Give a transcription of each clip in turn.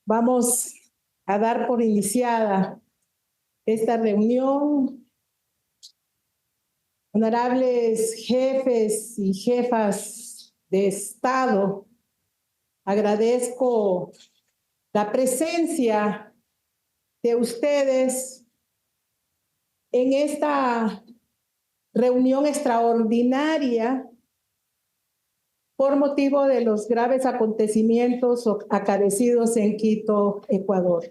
Vamos a dar por iniciada esta reunión. Honorables jefes y jefas de Estado, agradezco la presencia de ustedes en esta reunión extraordinaria por motivo de los graves acontecimientos acaecidos en Quito, Ecuador.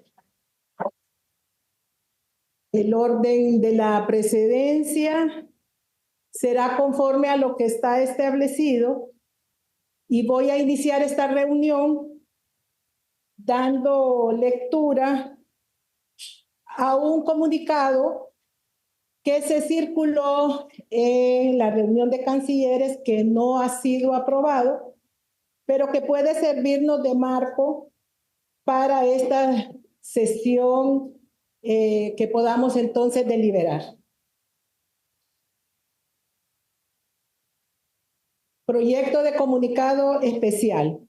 El orden de la precedencia será conforme a lo que está establecido y voy a iniciar esta reunión dando lectura a un comunicado que se circuló en la reunión de cancilleres que no ha sido aprobado, pero que puede servirnos de marco para esta sesión que podamos entonces deliberar. Proyecto de comunicado especial.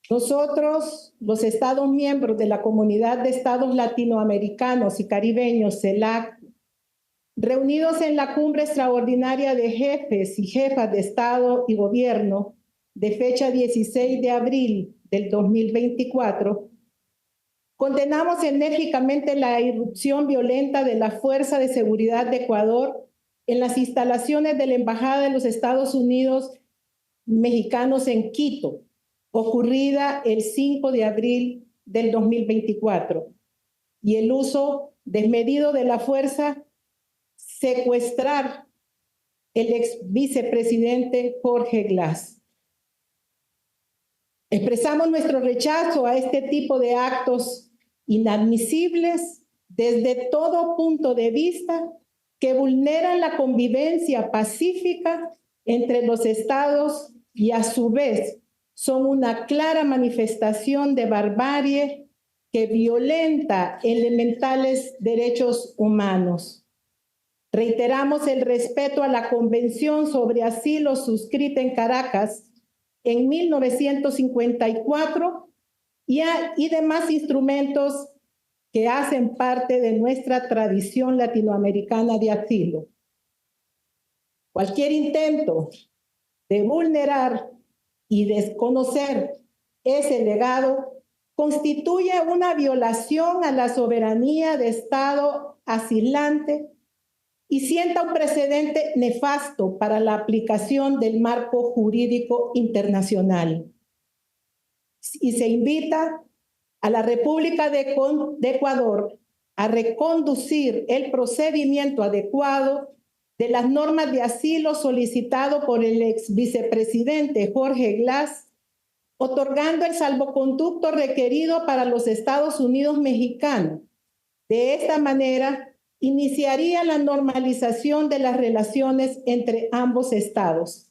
Nosotros, los Estados miembros de la Comunidad de Estados Latinoamericanos y Caribeños, CELAC, reunidos en la Cumbre Extraordinaria de Jefes y Jefas de Estado y Gobierno de fecha 16 de abril del 2024, condenamos enérgicamente la irrupción violenta de la Fuerza de Seguridad de Ecuador en las instalaciones de la Embajada de los Estados Unidos mexicanos en Quito, ocurrida el 5 de abril del 2024, y el uso desmedido de la fuerza, secuestrar el ex vicepresidente Jorge Glass. Expresamos nuestro rechazo a este tipo de actos inadmisibles desde todo punto de vista que vulneran la convivencia pacífica entre los estados y a su vez son una clara manifestación de barbarie que violenta elementales derechos humanos. Reiteramos el respeto a la Convención sobre Asilo suscrita en Caracas en 1954 y demás instrumentos que hacen parte de nuestra tradición latinoamericana de asilo. Cualquier intento de vulnerar y desconocer ese legado constituye una violación a la soberanía de Estado asilante y sienta un precedente nefasto para la aplicación del marco jurídico internacional. Y se invita a la República de Ecuador a reconducir el procedimiento adecuado de las normas de asilo solicitado por el ex vicepresidente Jorge Glass, otorgando el salvoconducto requerido para los Estados Unidos mexicanos. De esta manera, iniciaría la normalización de las relaciones entre ambos estados.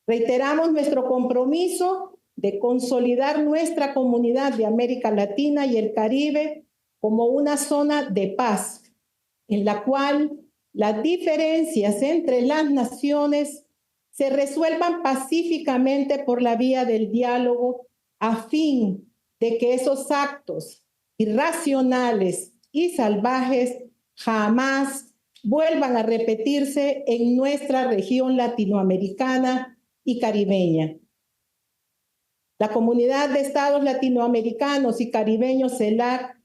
Reiteramos nuestro compromiso de consolidar nuestra comunidad de América Latina y el Caribe como una zona de paz, en la cual las diferencias entre las naciones se resuelvan pacíficamente por la vía del diálogo a fin de que esos actos irracionales y salvajes jamás vuelvan a repetirse en nuestra región latinoamericana y caribeña. La Comunidad de Estados Latinoamericanos y Caribeños, CELAC,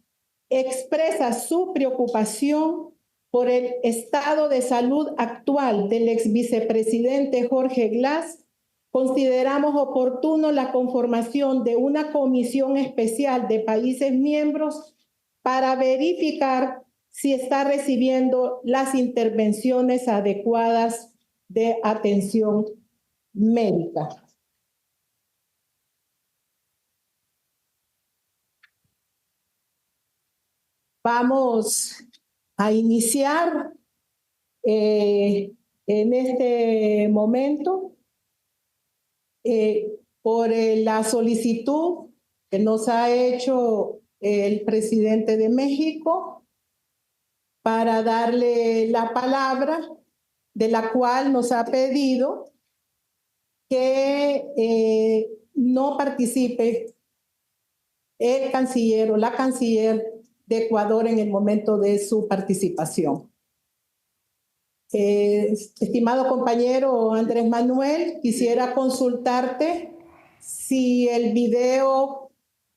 expresa su preocupación por el estado de salud actual del ex vicepresidente Jorge Glass. Consideramos oportuno la conformación de una comisión especial de países miembros para verificar si está recibiendo las intervenciones adecuadas de atención médica. Vamos a iniciar en este momento por la solicitud que nos ha hecho el presidente de México para darle la palabra, de la cual nos ha pedido que no participe el canciller o la canciller de Ecuador en el momento de su participación. Estimado compañero Andrés Manuel, quisiera consultarte si el video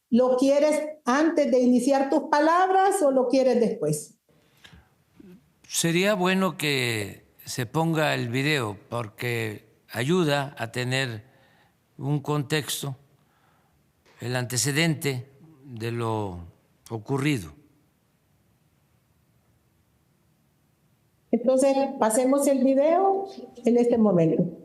lo quieres antes de iniciar tus palabras o lo quieres después. Sería bueno que se ponga el video porque ayuda a tener un contexto, el antecedente de lo ocurrido. Entonces, pasemos el video en este momento.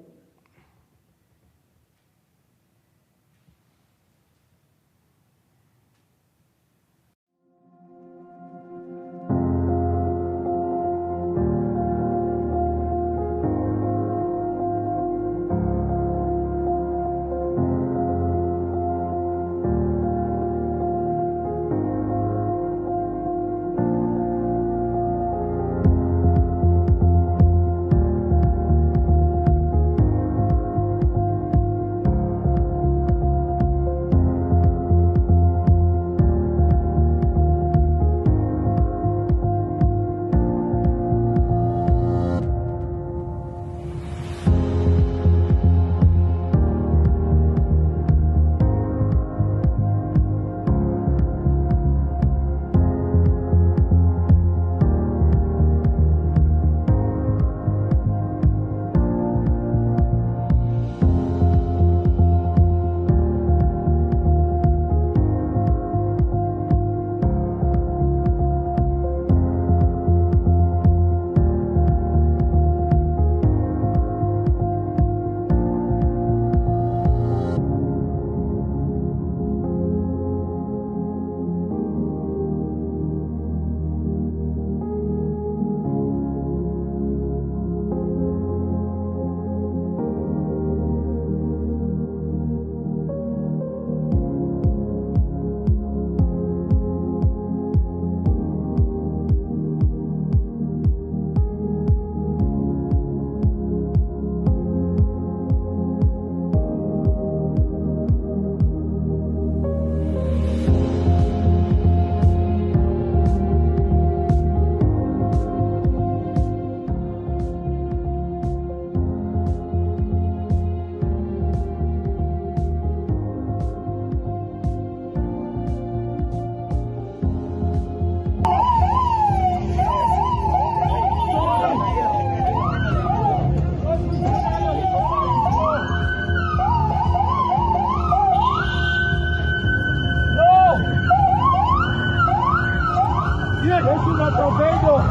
Es un atropello, es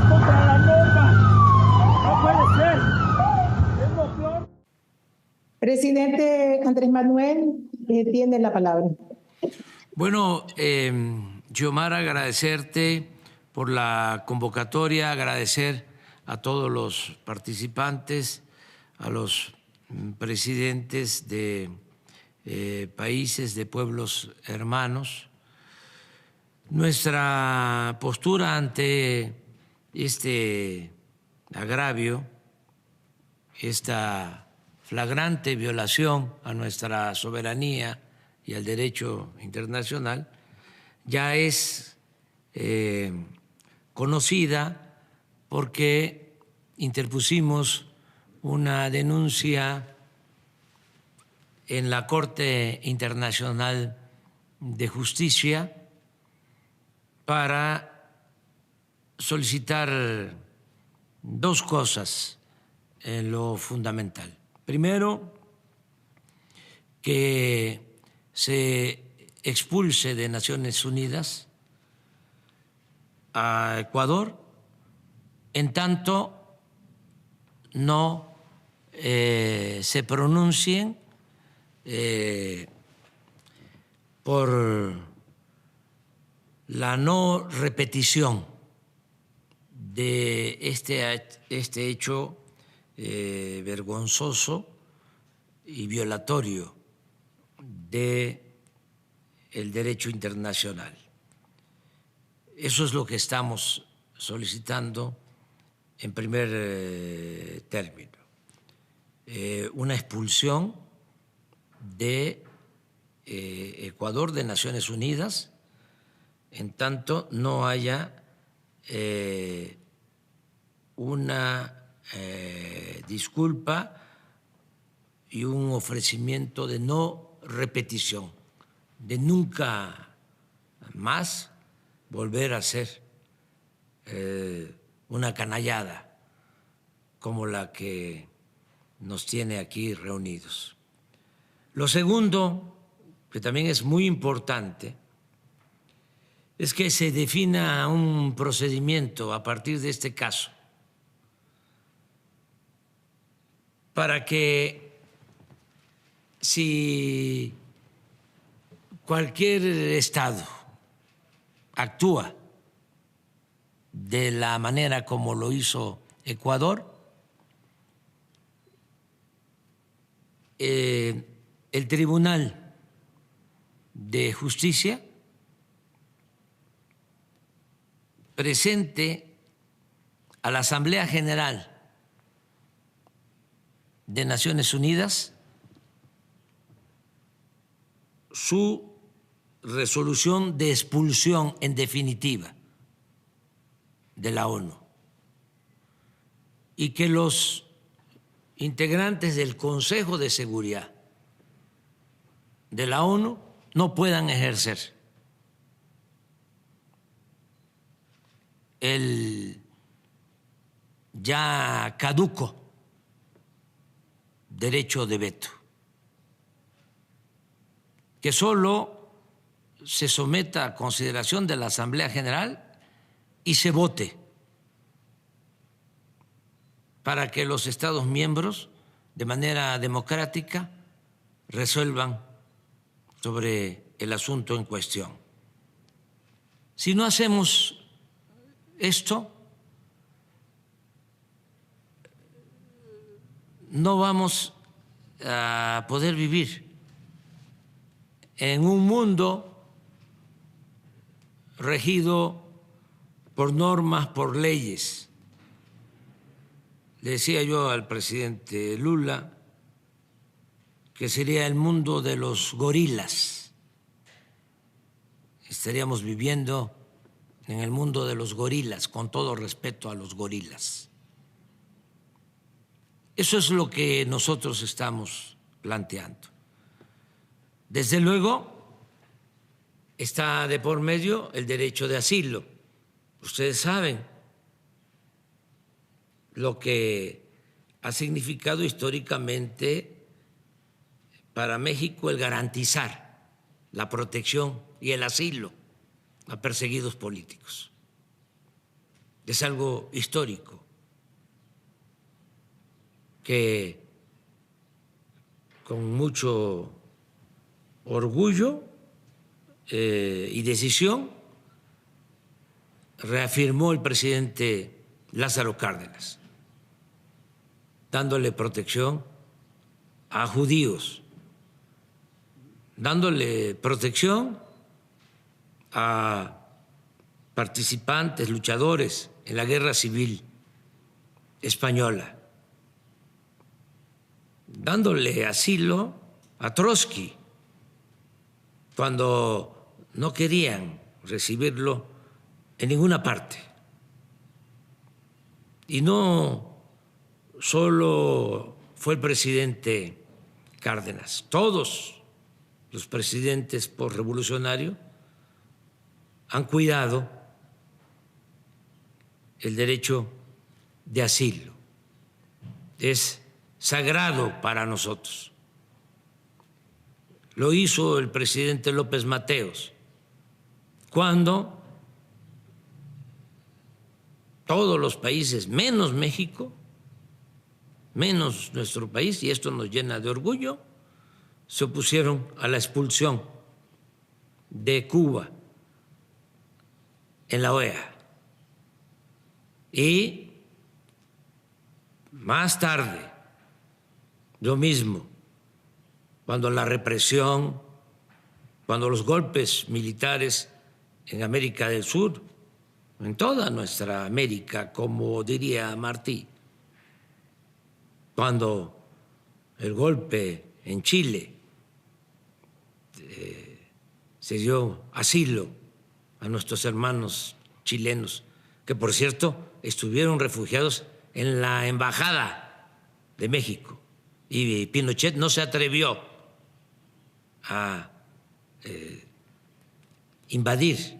contra la norma, no puede ser, es lo peor. Presidente Andrés Manuel, tiene la palabra. Bueno, Xiomara, agradecerte por la convocatoria, agradecer a todos los participantes, a los presidentes de países, de pueblos hermanos. Nuestra postura ante este agravio, esta flagrante violación a nuestra soberanía y al derecho internacional, ya es conocida porque interpusimos una denuncia en la Corte Internacional de Justicia para solicitar dos cosas en lo fundamental. Primero, que se expulse de Naciones Unidas a Ecuador en tanto no se pronuncien por la no repetición de este hecho vergonzoso y violatorio del derecho internacional. Eso es lo que estamos solicitando en primer término. Una expulsión de Ecuador de Naciones Unidas, en tanto no haya una disculpa y un ofrecimiento de no repetición, de nunca más volver a ser una canallada como la que nos tiene aquí reunidos. Lo segundo, que también es muy importante, es que se defina un procedimiento a partir de este caso para que si cualquier Estado actúa de la manera como lo hizo Ecuador, el Tribunal de Justicia presente a la Asamblea General de Naciones Unidas su resolución de expulsión en definitiva de la ONU y que los integrantes del Consejo de Seguridad de la ONU no puedan ejercer el ya caduco derecho de veto, que solo se someta a consideración de la Asamblea General y se vote para que los Estados miembros de manera democrática resuelvan sobre el asunto en cuestión. Si no hacemos esto, no vamos a poder vivir en un mundo regido por normas, por leyes. Le decía yo al presidente Lula que sería el mundo de los gorilas. Estaríamos viviendo en el mundo de los gorilas, con todo respeto a los gorilas. Eso es lo que nosotros estamos planteando. Desde luego, está de por medio el derecho de asilo. Ustedes saben lo que ha significado históricamente para México el garantizar la protección y el asilo a perseguidos políticos. Es algo histórico que con mucho orgullo y decisión reafirmó el presidente Lázaro Cárdenas, dándole protección a judíos, dándole protección a participantes, luchadores en la Guerra Civil Española, dándole asilo a Trotsky cuando no querían recibirlo en ninguna parte. Y no solo fue el presidente Cárdenas, todos los presidentes posrevolucionarios han cuidado el derecho de asilo. Es sagrado para nosotros. Lo hizo el presidente López Mateos cuando todos los países, menos México, menos nuestro país, y esto nos llena de orgullo, se opusieron a la expulsión de Cuba en la OEA. Y más tarde, lo mismo, cuando la represión, cuando los golpes militares en América del Sur, en toda nuestra América, como diría Martí, cuando el golpe en Chile se dio asilo a nuestros hermanos chilenos, que por cierto estuvieron refugiados en la Embajada de México, y Pinochet no se atrevió a invadir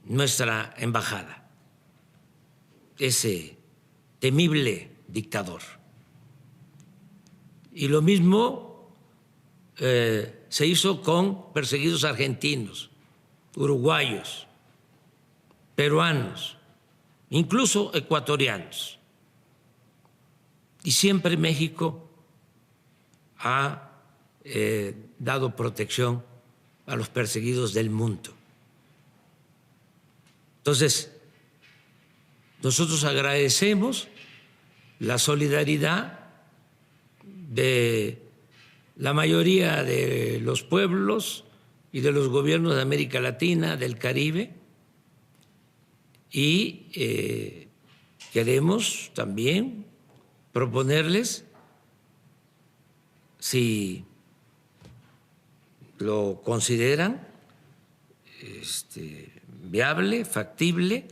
nuestra embajada, ese temible dictador. Y lo mismo se hizo con perseguidos argentinos, uruguayos, peruanos, incluso ecuatorianos. Y siempre México ha dado protección a los perseguidos del mundo. Entonces, nosotros agradecemos la solidaridad de la mayoría de los pueblos y de los gobiernos de América Latina, del Caribe, y queremos también proponerles, si lo consideran viable, factible,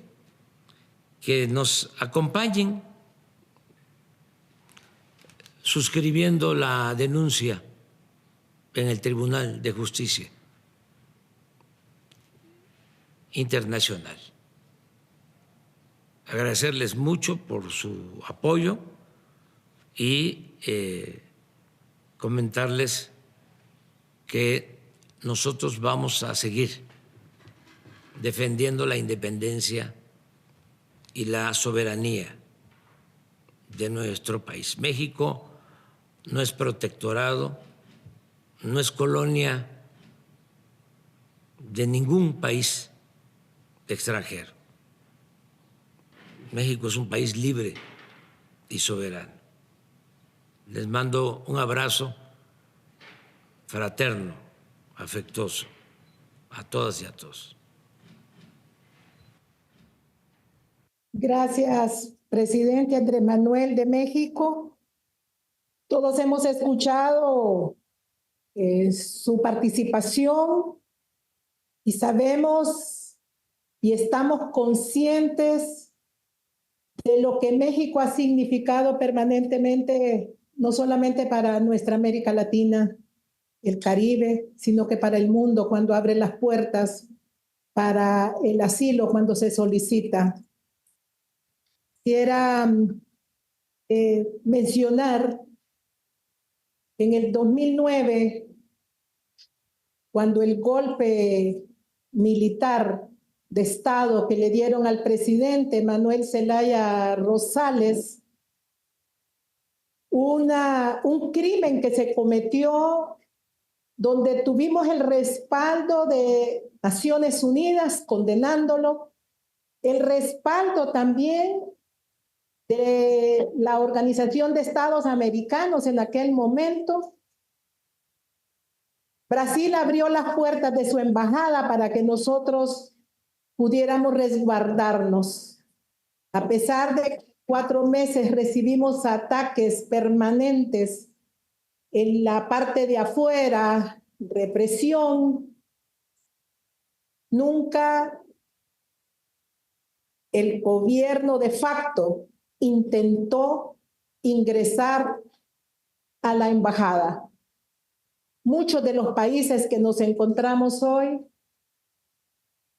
que nos acompañen suscribiendo la denuncia en el Tribunal de Justicia Internacional. Agradecerles mucho por su apoyo y comentarles que nosotros vamos a seguir defendiendo la independencia y la soberanía de nuestro país. México no es protectorado, no es colonia de ningún país extranjero. México es un país libre y soberano. Les mando un abrazo fraterno, afectuoso, a todas y a todos. Gracias, presidente Andrés Manuel de México. Todos hemos escuchado su participación y sabemos y estamos conscientes de lo que México ha significado permanentemente, no solamente para nuestra América Latina, el Caribe, sino que para el mundo, cuando abre las puertas para el asilo, cuando se solicita. Quisiera mencionar que en el 2009, cuando el golpe militar de Estado que le dieron al presidente Manuel Zelaya Rosales, un crimen que se cometió donde tuvimos el respaldo de Naciones Unidas condenándolo, el respaldo también de la Organización de Estados Americanos en aquel momento. Brasil abrió las puertas de su embajada para que nosotros pudiéramos resguardarnos. A pesar de que 4 meses recibimos ataques permanentes en la parte de afuera, represión, nunca el gobierno de facto intentó ingresar a la embajada. Muchos de los países que nos encontramos hoy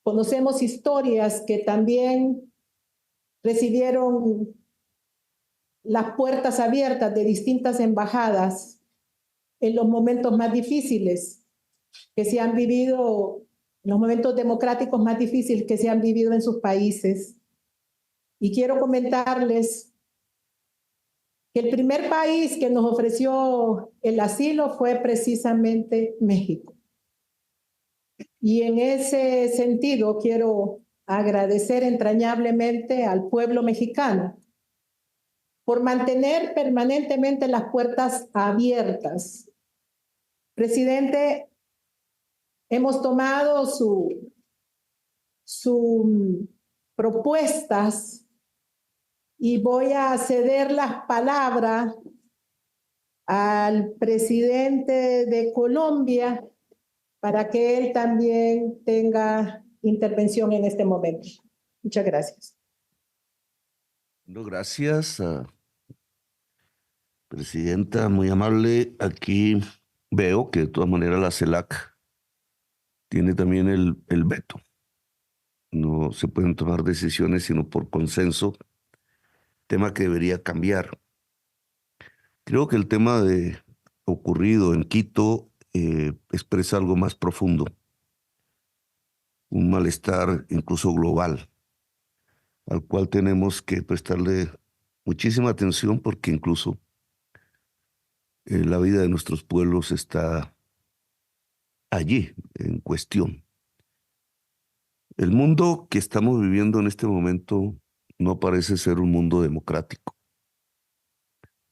conocemos historias que también recibieron las puertas abiertas de distintas embajadas en los momentos más difíciles que se han vivido, en los momentos democráticos más difíciles que se han vivido en sus países. Y quiero comentarles que el primer país que nos ofreció el asilo fue precisamente México. Y en ese sentido quiero agradecer entrañablemente al pueblo mexicano por mantener permanentemente las puertas abiertas. Presidente, hemos tomado sus propuestas y voy a ceder las palabras al presidente de Colombia, para que él también tenga intervención en este momento. Muchas gracias. No, gracias, presidenta, muy amable. Aquí veo que de todas maneras la CELAC tiene también el veto. No se pueden tomar decisiones sino por consenso, tema que debería cambiar. Creo que el tema de ocurrido en Quito expresa algo más profundo, un malestar incluso global, al cual tenemos que prestarle muchísima atención porque incluso la vida de nuestros pueblos está allí en cuestión. El mundo que estamos viviendo en este momento no parece ser un mundo democrático.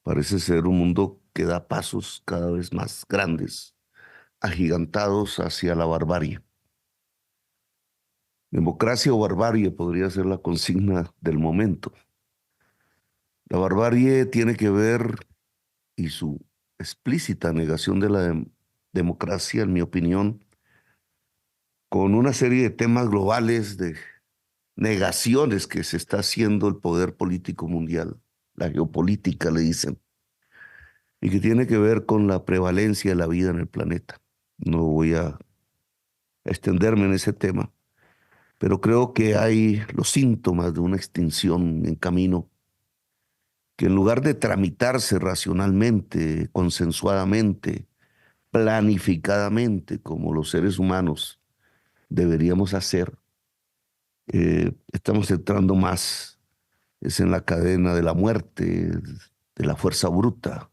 Parece ser un mundo que da pasos cada vez más grandes, agigantados hacia la barbarie. Democracia o barbarie podría ser la consigna del momento. La barbarie tiene que ver, y su explícita negación de la democracia, en mi opinión, con una serie de temas globales, de negaciones que se está haciendo el poder político mundial, la geopolítica le dicen, y que tiene que ver con la prevalencia de la vida en el planeta. No voy a extenderme en ese tema, pero creo que hay los síntomas de una extinción en camino que en lugar de tramitarse racionalmente, consensuadamente, planificadamente, como los seres humanos deberíamos hacer, estamos entrando más es en la cadena de la muerte, de la fuerza bruta,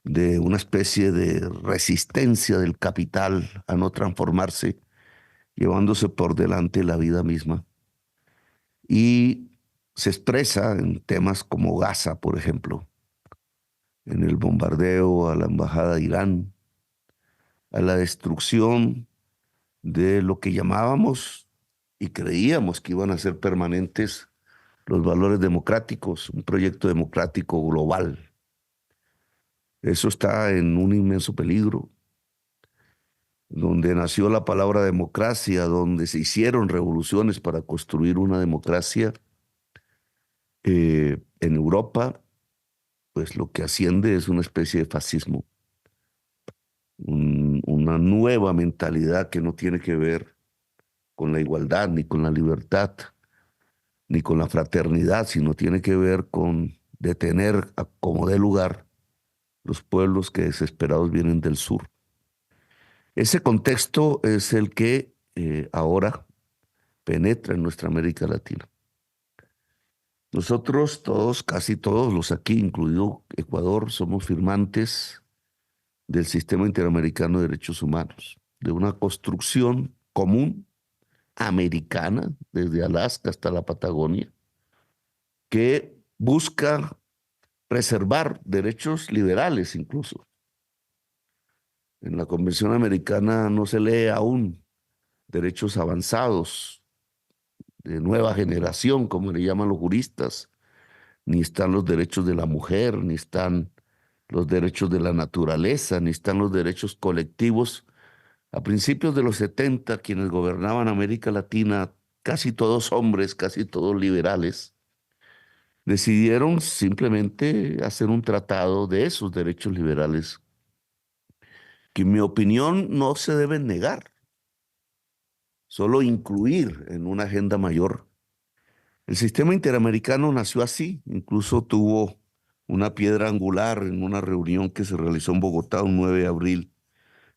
de una especie de resistencia del capital a no transformarse, llevándose por delante la vida misma. Y se expresa en temas como Gaza, por ejemplo, en el bombardeo a la embajada de Irán, a la destrucción de lo que llamábamos y creíamos que iban a ser permanentes los valores democráticos, un proyecto democrático global. Eso está en un inmenso peligro. Donde nació la palabra democracia, donde se hicieron revoluciones para construir una democracia, en Europa, pues lo que asciende es una especie de fascismo, una nueva mentalidad que no tiene que ver con la igualdad, ni con la libertad, ni con la fraternidad, sino tiene que ver con detener a como dé lugar los pueblos que desesperados vienen del sur. Ese contexto es el que ahora penetra en nuestra América Latina. Nosotros todos, casi todos los aquí, incluido Ecuador, somos firmantes del Sistema Interamericano de Derechos Humanos, de una construcción común americana, desde Alaska hasta la Patagonia, que busca preservar derechos liberales incluso. En la Convención Americana no se lee aún derechos avanzados, de nueva generación, como le llaman los juristas, ni están los derechos de la mujer, ni están los derechos de la naturaleza, ni están los derechos colectivos. A principios de los 70, quienes gobernaban América Latina, casi todos hombres, casi todos liberales, decidieron simplemente hacer un tratado de esos derechos liberales, que en mi opinión no se deben negar, solo incluir en una agenda mayor. El sistema interamericano nació así, incluso tuvo una piedra angular en una reunión que se realizó en Bogotá un 9 de abril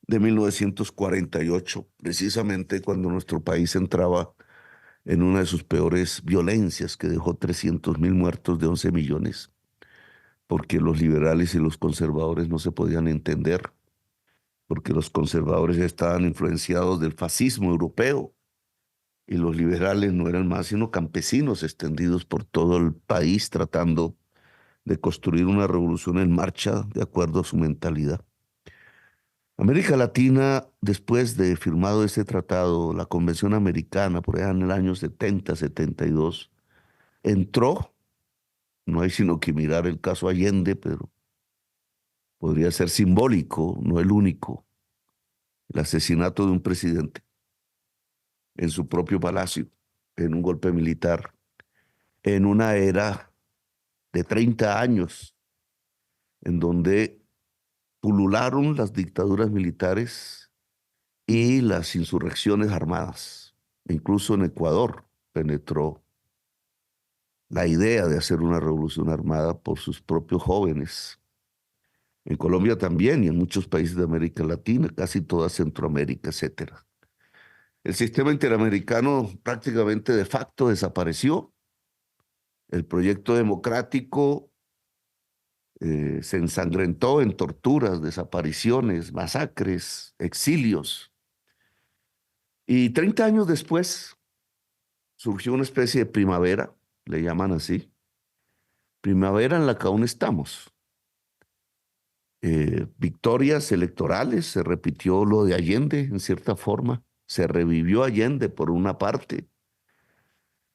de 1948, precisamente cuando nuestro país entraba en una de sus peores violencias que dejó 300,000 muertos de 11 millones, porque los liberales y los conservadores no se podían entender, porque los conservadores estaban influenciados del fascismo europeo y los liberales no eran más sino campesinos extendidos por todo el país tratando de construir una revolución en marcha de acuerdo a su mentalidad. América Latina, después de firmado este tratado, la Convención Americana, por allá en el año 70, 72, entró, no hay sino que mirar el caso Allende, pero podría ser simbólico, no el único, el asesinato de un presidente en su propio palacio, en un golpe militar, en una era de 30 años, en donde pulularon las dictaduras militares y las insurrecciones armadas. Incluso en Ecuador penetró la idea de hacer una revolución armada por sus propios jóvenes. En Colombia también y en muchos países de América Latina, casi toda Centroamérica, etcétera. El sistema interamericano prácticamente de facto desapareció. El proyecto democrático se ensangrentó en torturas, desapariciones, masacres, exilios. Y 30 años después surgió una especie de primavera, le llaman así, primavera en la que aún estamos. Victorias electorales, se repitió lo de Allende en cierta forma, se revivió Allende por una parte.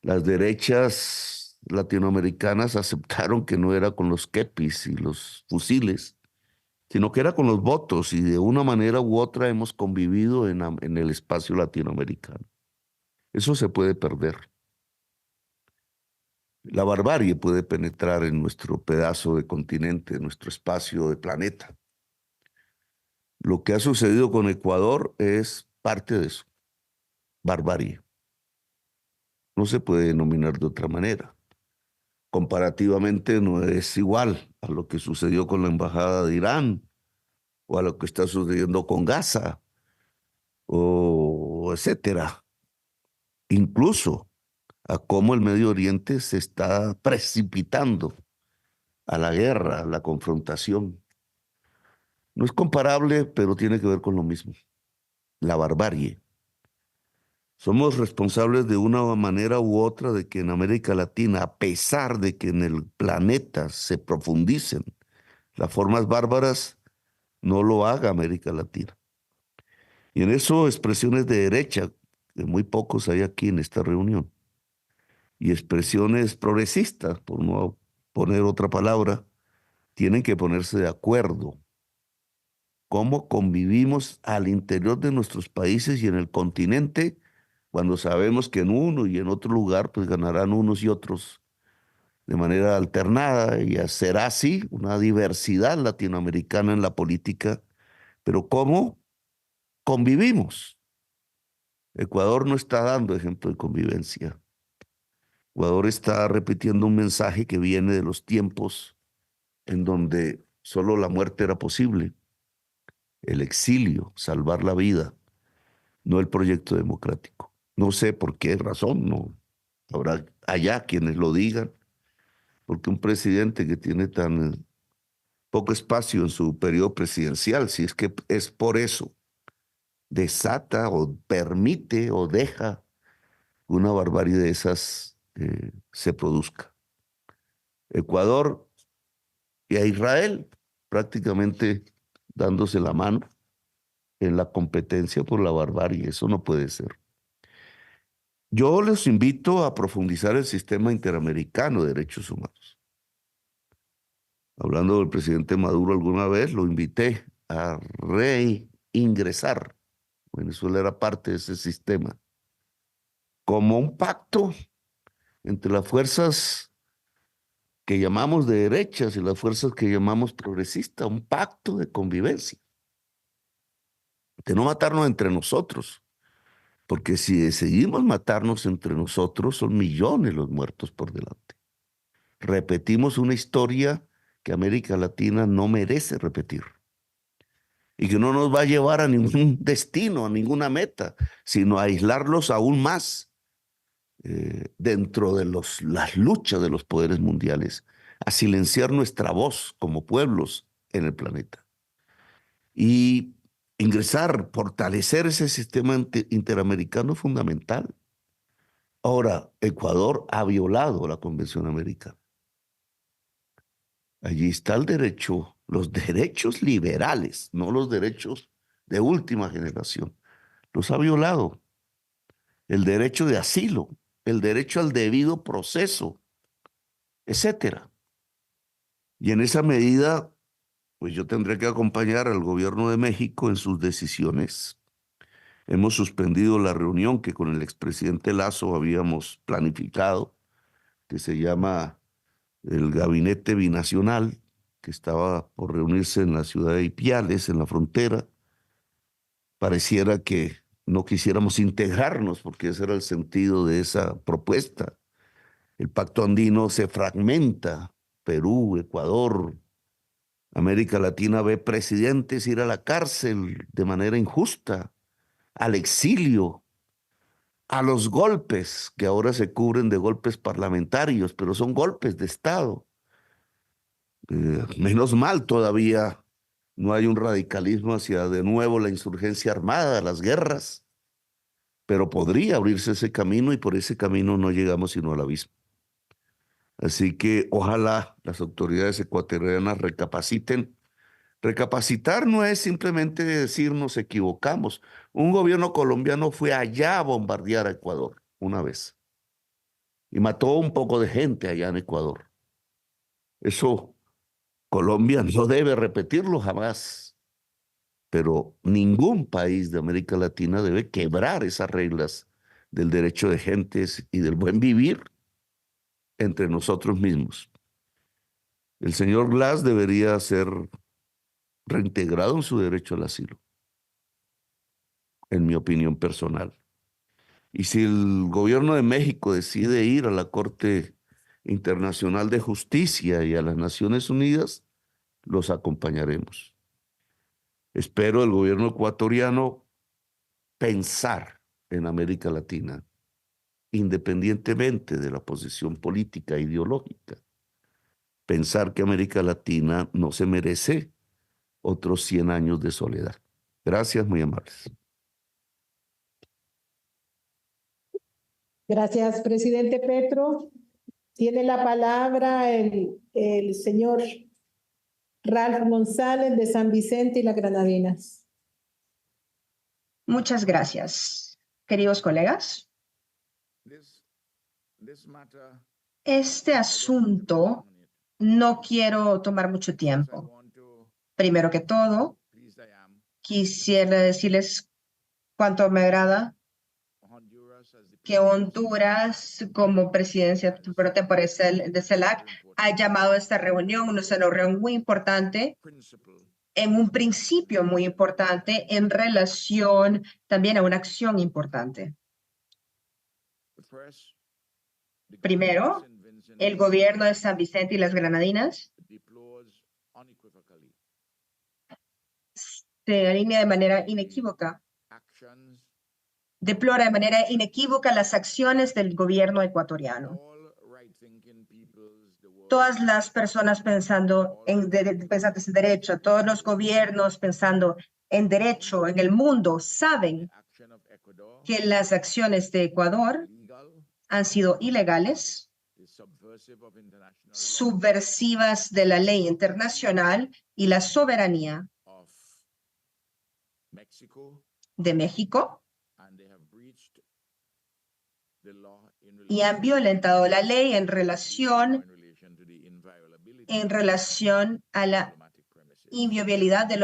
Las derechas latinoamericanas aceptaron que no era con los kepis y los fusiles, sino que era con los votos, y de una manera u otra hemos convivido en el espacio latinoamericano. Eso se puede perder. La barbarie puede penetrar en nuestro pedazo de continente, en nuestro espacio de planeta. Lo que ha sucedido con Ecuador es parte de eso, barbarie. No se puede denominar de otra manera. Comparativamente no es igual a lo que sucedió con la embajada de Irán o a lo que está sucediendo con Gaza o etcétera. Incluso a cómo el Medio Oriente se está precipitando a la guerra, a la confrontación. No es comparable, pero tiene que ver con lo mismo, la barbarie. Somos responsables de una manera u otra de que en América Latina, a pesar de que en el planeta se profundicen las formas bárbaras, no lo haga América Latina. Y en eso expresiones de derecha, que muy pocos hay aquí en esta reunión, y expresiones progresistas, por no poner otra palabra, tienen que ponerse de acuerdo. Cómo convivimos al interior de nuestros países y en el continente, cuando sabemos que en uno y en otro lugar pues ganarán unos y otros de manera alternada, y será así una diversidad latinoamericana en la política, pero cómo convivimos. Ecuador no está dando ejemplo de convivencia. Ecuador está repitiendo un mensaje que viene de los tiempos en donde solo la muerte era posible, el exilio, salvar la vida, no el proyecto democrático. No sé por qué razón, no habrá allá quienes lo digan, porque un presidente que tiene tan poco espacio en su periodo presidencial, si es que es por eso, desata o permite o deja una barbarie de esas se produzca. Ecuador y a Israel prácticamente dándose la mano en la competencia por la barbarie. Eso no puede ser. Yo les invito a profundizar el sistema interamericano de derechos humanos. Hablando del presidente Maduro alguna vez, lo invité a reingresar. Venezuela era parte de ese sistema, como un pacto entre las fuerzas que llamamos de derechas y las fuerzas que llamamos progresistas, un pacto de convivencia, de no matarnos entre nosotros, porque si decidimos matarnos entre nosotros, son millones los muertos por delante. Repetimos una historia que América Latina no merece repetir y que no nos va a llevar a ningún destino, a ninguna meta, sino a aislarlos aún más dentro de las luchas de los poderes mundiales, a silenciar nuestra voz como pueblos en el planeta. Y ingresar, fortalecer ese sistema interamericano es fundamental. Ahora, Ecuador ha violado la Convención Americana. Allí está el derecho, los derechos liberales, no los derechos de última generación. Los ha violado. El derecho de asilo, el derecho al debido proceso, etcétera. Y en esa medida, pues yo tendré que acompañar al gobierno de México en sus decisiones Hemos suspendido la reunión que con el expresidente Lasso habíamos planificado, que se llama el Gabinete Binacional, que estaba por reunirse en la ciudad de Ipiales, en la frontera. Pareciera que no quisiéramos integrarnos, porque ese era el sentido de esa propuesta. El pacto andino se fragmenta. Perú, Ecuador, América Latina ve presidentes ir a la cárcel de manera injusta, al exilio, a los golpes, que ahora se cubren de golpes parlamentarios, pero son golpes de Estado. Menos mal todavía no hay un radicalismo hacia de nuevo la insurgencia armada, las guerras, pero podría abrirse ese camino y por ese camino no llegamos sino al abismo. Así que ojalá las autoridades ecuatorianas recapaciten. Recapacitar no es simplemente decir nos equivocamos. Un gobierno colombiano fue allá a bombardear a Ecuador una vez y mató un poco de gente allá en Ecuador. Eso Colombia no debe repetirlo jamás, pero ningún país de América Latina debe quebrar esas reglas del derecho de gentes y del buen vivir entre nosotros mismos. El señor Glass debería ser reintegrado en su derecho al asilo, en mi opinión personal. Y si el gobierno de México decide ir a la Corte Internacional de Justicia y a las Naciones Unidas, los acompañaremos. Espero el gobierno ecuatoriano pensar en América Latina, independientemente de la posición política e ideológica. Pensar que América Latina no se merece otros 100 años de soledad. Gracias, muy amables. Gracias, presidente Petro. Tiene la palabra el señor Ralph González de San Vicente y las Granadinas. Muchas gracias, queridos colegas. Este asunto no quiero tomar mucho tiempo. Primero que todo, quisiera decirles cuánto me agrada que Honduras, como presidencia temporal de CELAC, ha llamado a esta reunión, una reunión muy importante, en un principio muy importante, en relación también a una acción importante. Primero, el gobierno de San Vicente y las Granadinas se alinea de manera inequívoca, deplora de manera inequívoca las acciones del gobierno ecuatoriano. Todas las personas pensando pensantes en derecho, todos los gobiernos pensando en derecho en el mundo saben que las acciones de Ecuador han sido ilegales, subversivas de la ley internacional y la soberanía de México, y han violentado la ley en relación a la inviolabilidad de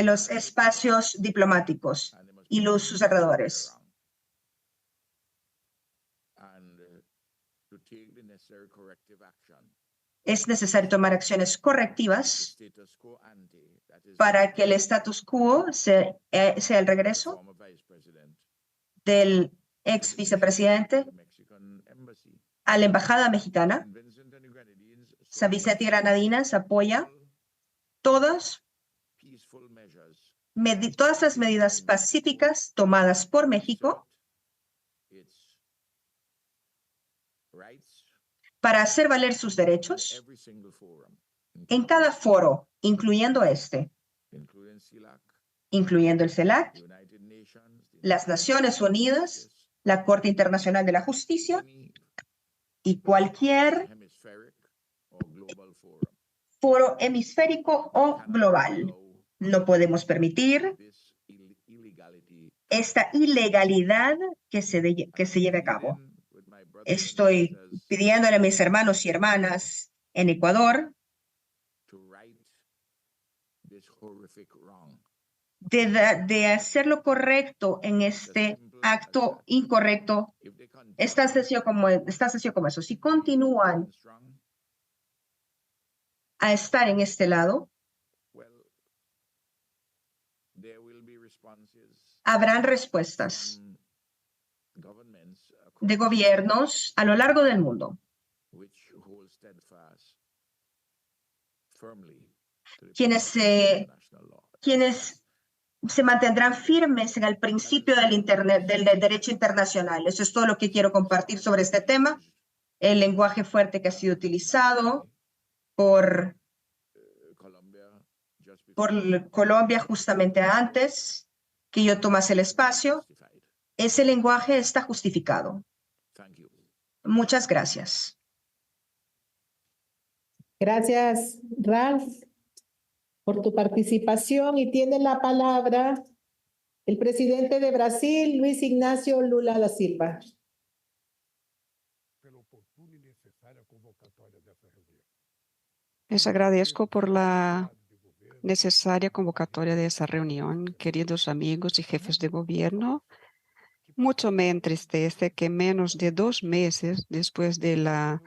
los espacios diplomáticos y sus alrededores. Es necesario tomar acciones correctivas para que el status quo sea el regreso del ex vicepresidente a la embajada mexicana. San Vicente y Granadinas apoya todas las medidas pacíficas tomadas por México para hacer valer sus derechos en cada foro, incluyendo incluyendo el CELAC, las Naciones Unidas, la Corte Internacional de la Justicia y cualquier foro hemisférico o global. No podemos permitir esta ilegalidad que se lleve a cabo. Estoy pidiéndole a mis hermanos y hermanas en Ecuador de hacer lo correcto en este acto incorrecto, está sencillo como eso. Si continúan a estar en este lado, habrán respuestas de gobiernos a lo largo del mundo quienes se mantendrán firmes en el principio del derecho internacional. Eso es todo lo que quiero compartir sobre este tema. El lenguaje fuerte que ha sido utilizado por Colombia justamente antes que yo tomase el espacio, ese lenguaje está justificado. Muchas gracias. Gracias, Ralph, por tu participación. Y tiene la palabra el presidente de Brasil, Luis Ignacio Lula da Silva. Les agradezco por la necesaria convocatoria de esa reunión, queridos amigos y jefes de gobierno. Mucho me entristece que menos de 2 meses después de la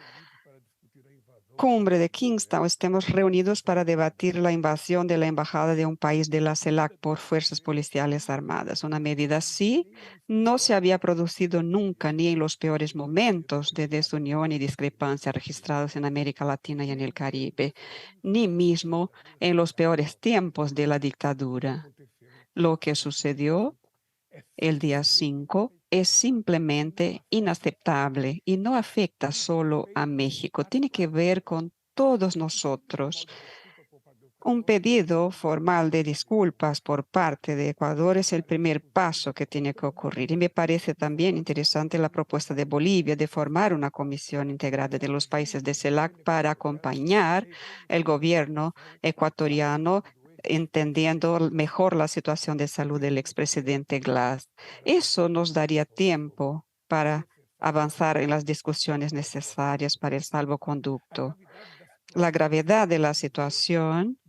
cumbre de Kingstown estemos reunidos para debatir la invasión de la embajada de un país de la CELAC por fuerzas policiales armadas. Una medida así no se había producido nunca, ni en los peores momentos de desunión y discrepancia registrados en América Latina y en el Caribe, ni mismo en los peores tiempos de la dictadura. Lo que sucedió el día 5 es simplemente inaceptable y no afecta solo a México, tiene que ver con todos nosotros. Un pedido formal de disculpas por parte de Ecuador es el primer paso que tiene que ocurrir. Y me parece también interesante la propuesta de Bolivia de formar una comisión integrada de los países de CELAC para acompañar el gobierno ecuatoriano entendiendo mejor la situación de salud del expresidente Glass. Eso nos daría tiempo para avanzar en las discusiones necesarias para el salvoconducto. La gravedad de la situación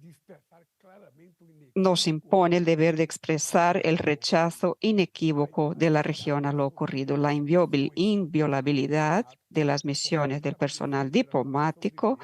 nos impone el deber de expresar el rechazo inequívoco de la región a lo ocurrido, la inviolabilidad de las misiones del personal diplomático,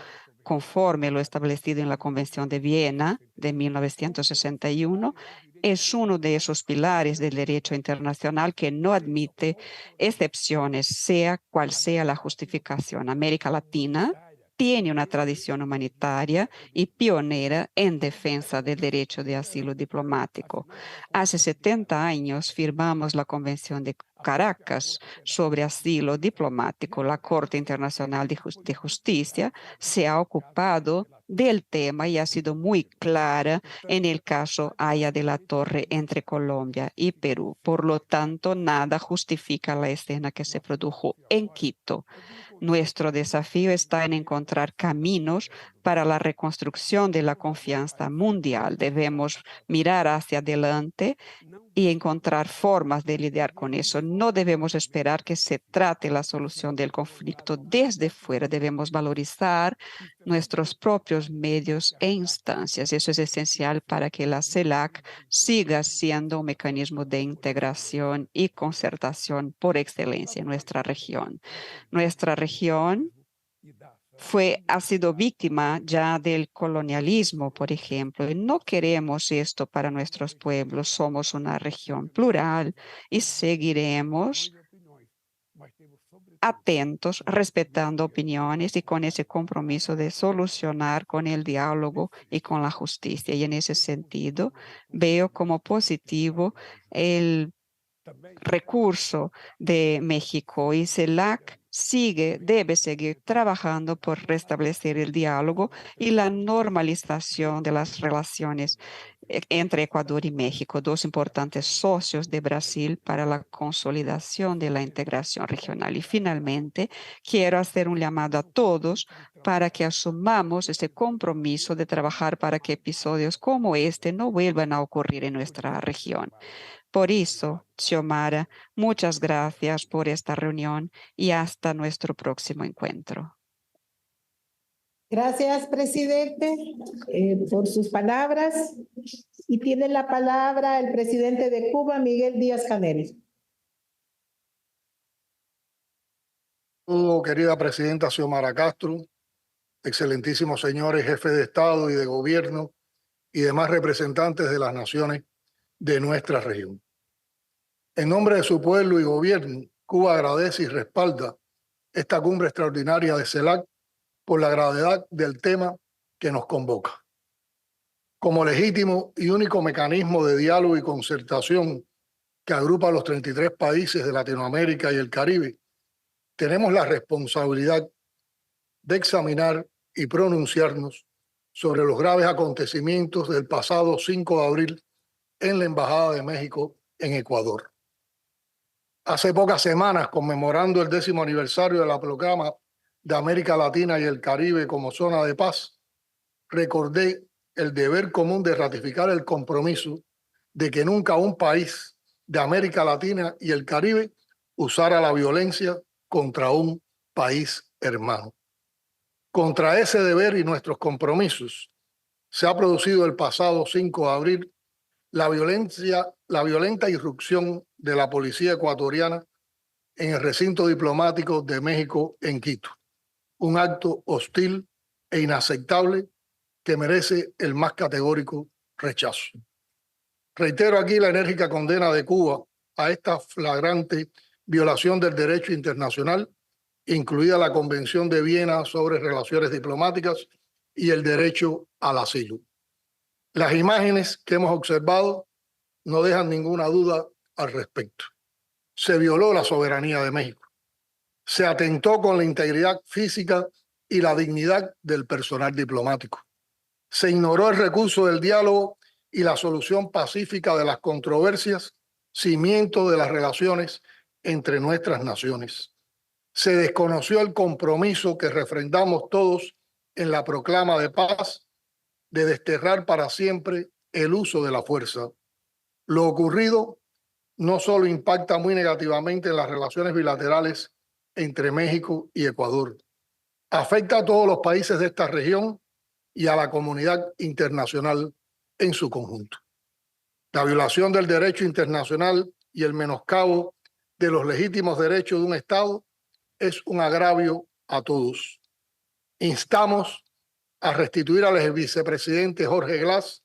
conforme lo establecido en la Convención de Viena de 1961, es uno de esos pilares del derecho internacional que no admite excepciones, sea cual sea la justificación. América Latina tiene una tradición humanitaria y pionera en defensa del derecho de asilo diplomático. Hace 70 años firmamos la Convención de Caracas sobre asilo diplomático. La Corte Internacional de Justicia se ha ocupado del tema y ha sido muy clara en el caso Haya de la Torre entre Colombia y Perú. Por lo tanto, nada justifica la escena que se produjo en Quito. Nuestro desafío está en encontrar caminos para la reconstrucción de la confianza mundial. Debemos mirar hacia adelante y encontrar formas de lidiar con eso. No debemos esperar que se trate la solución del conflicto desde fuera. Debemos valorizar nuestros propios medios e instancias. Eso es esencial para que la CELAC siga siendo un mecanismo de integración y concertación por excelencia en nuestra región. Nuestra región ha sido víctima ya del colonialismo, por ejemplo, y no queremos esto para nuestros pueblos. Somos una región plural y seguiremos atentos, respetando opiniones y con ese compromiso de solucionar con el diálogo y con la justicia. Y en ese sentido, veo como positivo el recurso de México y CELAC debe seguir trabajando por restablecer el diálogo y la normalización de las relaciones entre Ecuador y México, dos importantes socios de Brasil para la consolidación de la integración regional. Y finalmente, quiero hacer un llamado a todos para que asumamos ese compromiso de trabajar para que episodios como este no vuelvan a ocurrir en nuestra región. Por eso, Xiomara, muchas gracias por esta reunión y hasta nuestro próximo encuentro. Gracias, presidente, por sus palabras. Y tiene la palabra el presidente de Cuba, Miguel Díaz-Canel. Querida presidenta Xiomara Castro, excelentísimos señores jefes de Estado y de Gobierno y demás representantes de las naciones de nuestra región. En nombre de su pueblo y gobierno, Cuba agradece y respalda esta cumbre extraordinaria de CELAC por la gravedad del tema que nos convoca. Como legítimo y único mecanismo de diálogo y concertación que agrupa a los 33 países de Latinoamérica y el Caribe, tenemos la responsabilidad de examinar y pronunciarnos sobre los graves acontecimientos del pasado 5 de abril en la Embajada de México en Ecuador. Hace pocas semanas, conmemorando el 10º aniversario de la proclama de América Latina y el Caribe como zona de paz, recordé el deber común de ratificar el compromiso de que nunca un país de América Latina y el Caribe usara la violencia contra un país hermano. Contra ese deber y nuestros compromisos se ha producido el pasado 5 de abril la violenta irrupción de la policía ecuatoriana en el recinto diplomático de México en Quito. Un acto hostil e inaceptable que merece el más categórico rechazo. Reitero aquí la enérgica condena de Cuba a esta flagrante violación del derecho internacional, incluida la Convención de Viena sobre Relaciones Diplomáticas y el derecho al asilo. Las imágenes que hemos observado no dejan ninguna duda al respecto. Se violó la soberanía de México. Se atentó con la integridad física y la dignidad del personal diplomático. Se ignoró el recurso del diálogo y la solución pacífica de las controversias, cimiento de las relaciones entre nuestras naciones. Se desconoció el compromiso que refrendamos todos en la proclama de paz de desterrar para siempre el uso de la fuerza. Lo ocurrido no solo impacta muy negativamente en las relaciones bilaterales entre México y Ecuador, afecta a todos los países de esta región y a la comunidad internacional en su conjunto. La violación del derecho internacional y el menoscabo de los legítimos derechos de un Estado es un agravio a todos. Instamos a restituir al vicepresidente Jorge Glass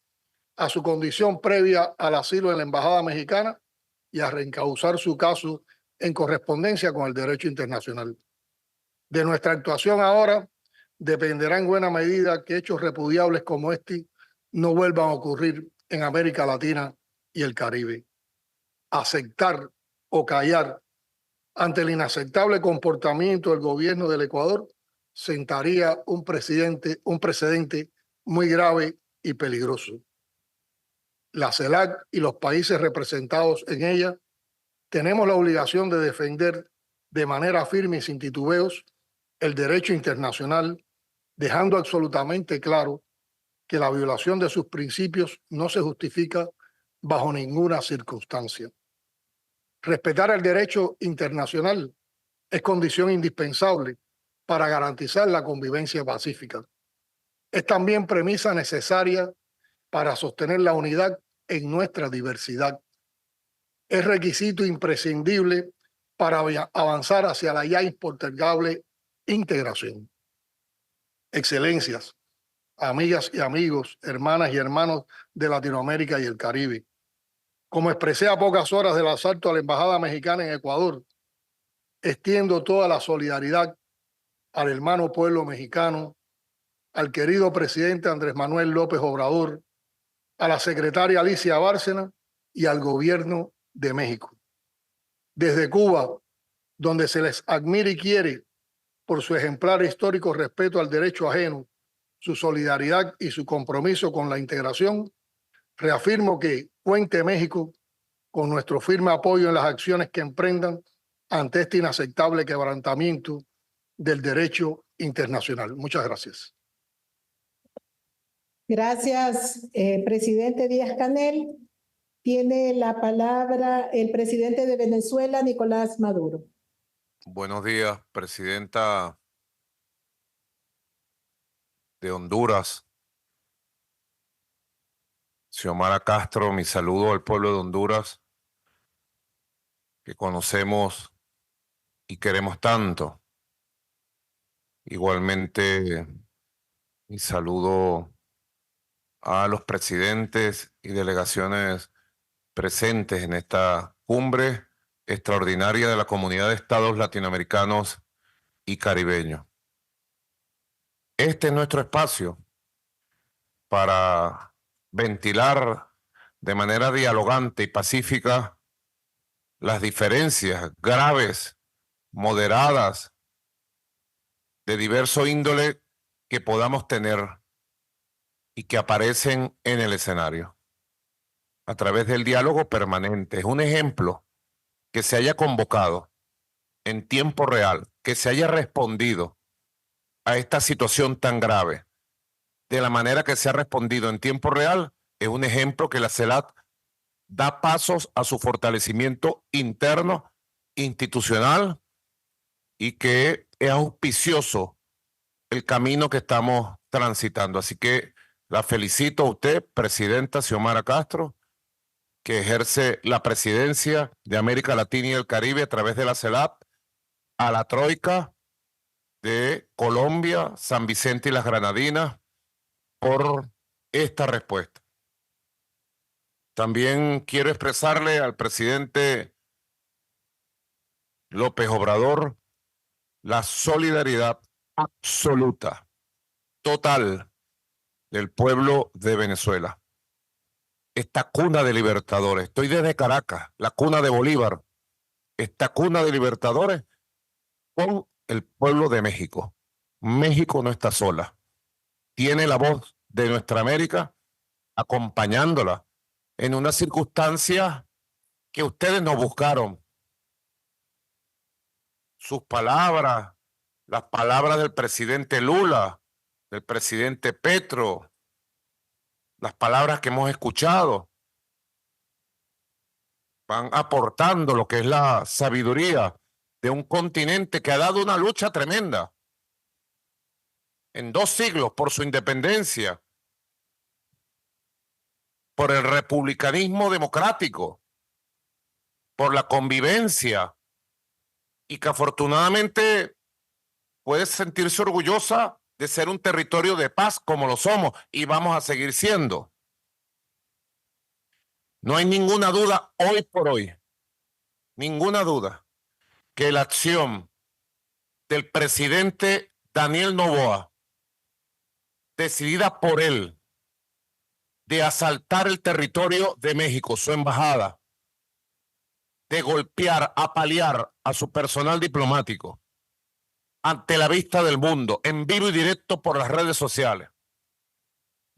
a su condición previa al asilo en la Embajada Mexicana y a reencauzar su caso en correspondencia con el derecho internacional. De nuestra actuación ahora dependerá en buena medida que hechos repudiables como este no vuelvan a ocurrir en América Latina y el Caribe. Aceptar o callar ante el inaceptable comportamiento del gobierno del Ecuador sentaría un precedente muy grave y peligroso. La CELAC y los países representados en ella tenemos la obligación de defender de manera firme y sin titubeos el derecho internacional, dejando absolutamente claro que la violación de sus principios no se justifica bajo ninguna circunstancia. Respetar el derecho internacional es condición indispensable para garantizar la convivencia pacífica. Es también premisa necesaria para sostener la unidad en nuestra diversidad. Es requisito imprescindible para avanzar hacia la ya impostergable integración. Excelencias, amigas y amigos, hermanas y hermanos de Latinoamérica y el Caribe. Como expresé a pocas horas del asalto a la Embajada Mexicana en Ecuador, extiendo toda la solidaridad al hermano pueblo mexicano, al querido presidente Andrés Manuel López Obrador, a la secretaria Alicia Bárcena y al gobierno de México. Desde Cuba, donde se les admira y quiere por su ejemplar histórico respeto al derecho ajeno, su solidaridad y su compromiso con la integración, reafirmo que cuente México con nuestro firme apoyo en las acciones que emprendan ante este inaceptable quebrantamiento del derecho internacional. Muchas gracias. Gracias, presidente Díaz-Canel. Tiene la palabra el presidente de Venezuela, Nicolás Maduro. Buenos días, presidenta de Honduras, Xiomara Castro, mi saludo al pueblo de Honduras, que conocemos y queremos tanto. Igualmente, mi saludo a los presidentes y delegaciones presentes en esta cumbre extraordinaria de la Comunidad de Estados Latinoamericanos y Caribeños. Este es nuestro espacio para ventilar de manera dialogante y pacífica las diferencias graves, moderadas, de diverso índole que podamos tener y que aparecen en el escenario a través del diálogo permanente. Es un ejemplo que se haya convocado en tiempo real, que se haya respondido a esta situación tan grave de la manera que se ha respondido en tiempo real. Es un ejemplo que la CELAC da pasos a su fortalecimiento interno, institucional, y que es auspicioso el camino que estamos transitando. Así que la felicito a usted, presidenta Xiomara Castro, que ejerce la presidencia de América Latina y el Caribe a través de la CELAC, a la Troika de Colombia, San Vicente y las Granadinas, por esta respuesta. También quiero expresarle al presidente López Obrador la solidaridad absoluta, total, del pueblo de Venezuela. Esta cuna de libertadores, estoy desde Caracas, la cuna de Bolívar, esta cuna de libertadores con el pueblo de México. México no está sola, tiene la voz de nuestra América acompañándola en una circunstancia que ustedes no buscaron. Sus palabras, las palabras del presidente Lula, del presidente Petro, las palabras que hemos escuchado, van aportando lo que es la sabiduría de un continente que ha dado una lucha tremenda en 2 siglos por su independencia, por el republicanismo democrático, por la convivencia, y que afortunadamente puede sentirse orgullosa de ser un territorio de paz como lo somos y vamos a seguir siendo. No hay ninguna duda hoy por hoy, ninguna duda, que la acción del presidente Daniel Noboa, decidida por él, de asaltar el territorio de México, su embajada, de golpear, apalear a su personal diplomático ante la vista del mundo, en vivo y directo por las redes sociales,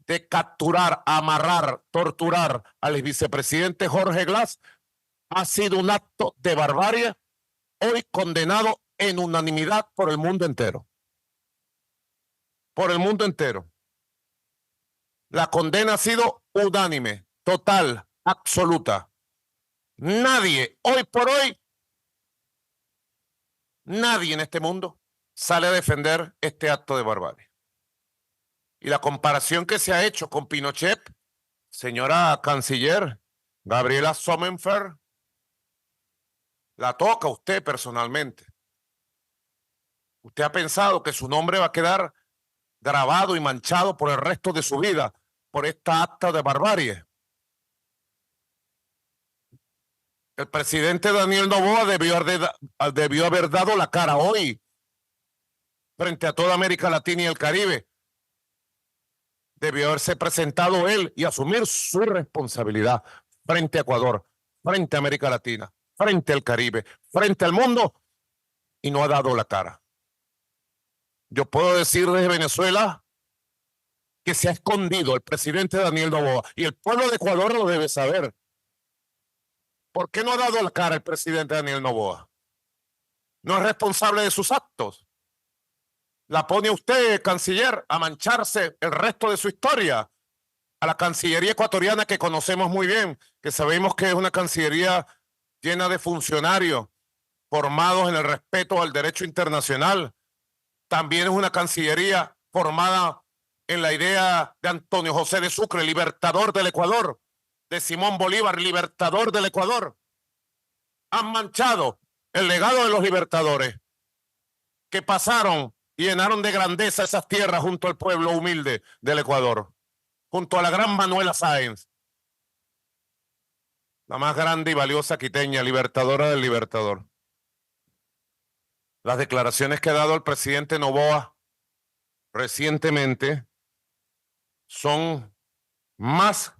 de capturar, amarrar, torturar al vicepresidente Jorge Glass, ha sido un acto de barbarie, hoy condenado en unanimidad por el mundo entero. Por el mundo entero. La condena ha sido unánime, total, absoluta. Nadie, hoy por hoy, nadie en este mundo sale a defender este acto de barbarie. Y la comparación que se ha hecho con Pinochet, señora canciller Gabriela Sommerfeld, la toca a usted personalmente. Usted ha pensado que su nombre va a quedar grabado y manchado por el resto de su vida por esta acta de barbarie. El presidente Daniel Noboa debió haber dado la cara hoy frente a toda América Latina y el Caribe. Debió haberse presentado él y asumir su responsabilidad frente a Ecuador, frente a América Latina, frente al Caribe, frente al mundo, y no ha dado la cara. Yo puedo decir desde Venezuela que se ha escondido el presidente Daniel Noboa, y el pueblo de Ecuador lo debe saber. ¿Por qué no ha dado la cara el presidente Daniel Noboa? No es responsable de sus actos. La pone usted, canciller, a mancharse el resto de su historia. A la Cancillería ecuatoriana, que conocemos muy bien, que sabemos que es una cancillería llena de funcionarios formados en el respeto al derecho internacional. También es una cancillería formada en la idea de Antonio José de Sucre, libertador del Ecuador, de Simón Bolívar, libertador del Ecuador. Han manchado el legado de los libertadores que pasaron y llenaron de grandeza esas tierras junto al pueblo humilde del Ecuador, junto a la gran Manuela Sáenz, la más grande y valiosa quiteña, libertadora del Libertador. Las declaraciones que ha dado el presidente Noboa recientemente son más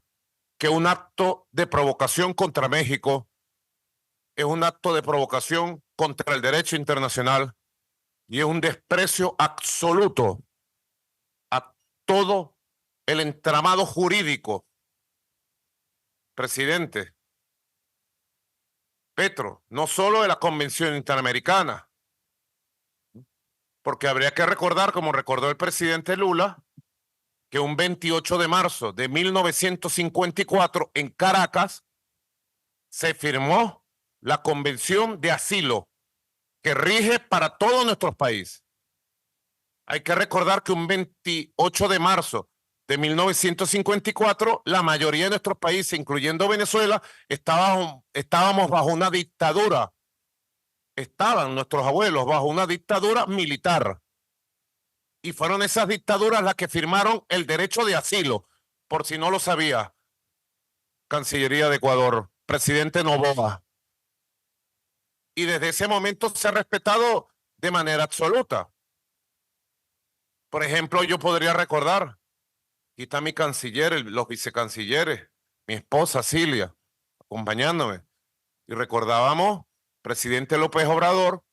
que un acto de provocación contra México, es un acto de provocación contra el derecho internacional y es un desprecio absoluto a todo el entramado jurídico. Presidente, Petro, no solo de la Convención Interamericana, porque habría que recordar, como recordó el presidente Lula, que un 28 de marzo de 1954 en Caracas se firmó la Convención de Asilo que rige para todos nuestros países. Hay que recordar que un 28 de marzo de 1954 la mayoría de nuestros países, incluyendo Venezuela, estábamos bajo una dictadura. Estaban nuestros abuelos bajo una dictadura militar. Y fueron esas dictaduras las que firmaron el derecho de asilo, por si no lo sabía, Cancillería de Ecuador, presidente Noboa. Y desde ese momento se ha respetado de manera absoluta. Por ejemplo, yo podría recordar, aquí está mi canciller, los vicecancilleres, mi esposa Cilia, acompañándome. Y recordábamos, presidente López Obrador,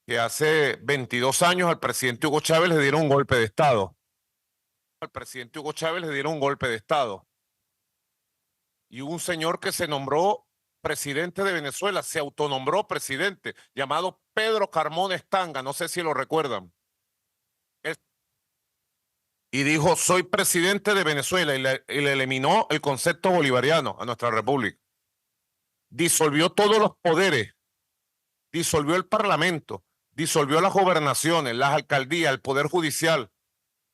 que hace 22 años al presidente Hugo Chávez le dieron un golpe de Estado. Al presidente Hugo Chávez le dieron un golpe de Estado. Y hubo un señor que se nombró presidente de Venezuela, se autonombró presidente, llamado Pedro Carmona Estanga, no sé si lo recuerdan. Y dijo, soy presidente de Venezuela, y le eliminó el concepto bolivariano a nuestra república. Disolvió todos los poderes, disolvió el parlamento, disolvió las gobernaciones, las alcaldías, el poder judicial,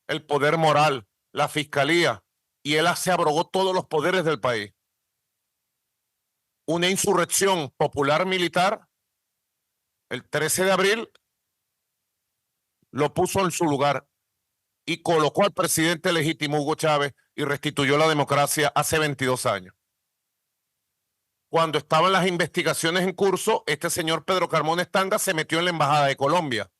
el poder moral, la fiscalía, y él se abrogó todos los poderes del país. Una insurrección popular militar, el 13 de abril, lo puso en su lugar y colocó al presidente legítimo Hugo Chávez y restituyó la democracia hace 22 años. Cuando estaban las investigaciones en curso, este señor Pedro Carmona Estanga se metió en la embajada de Colombia.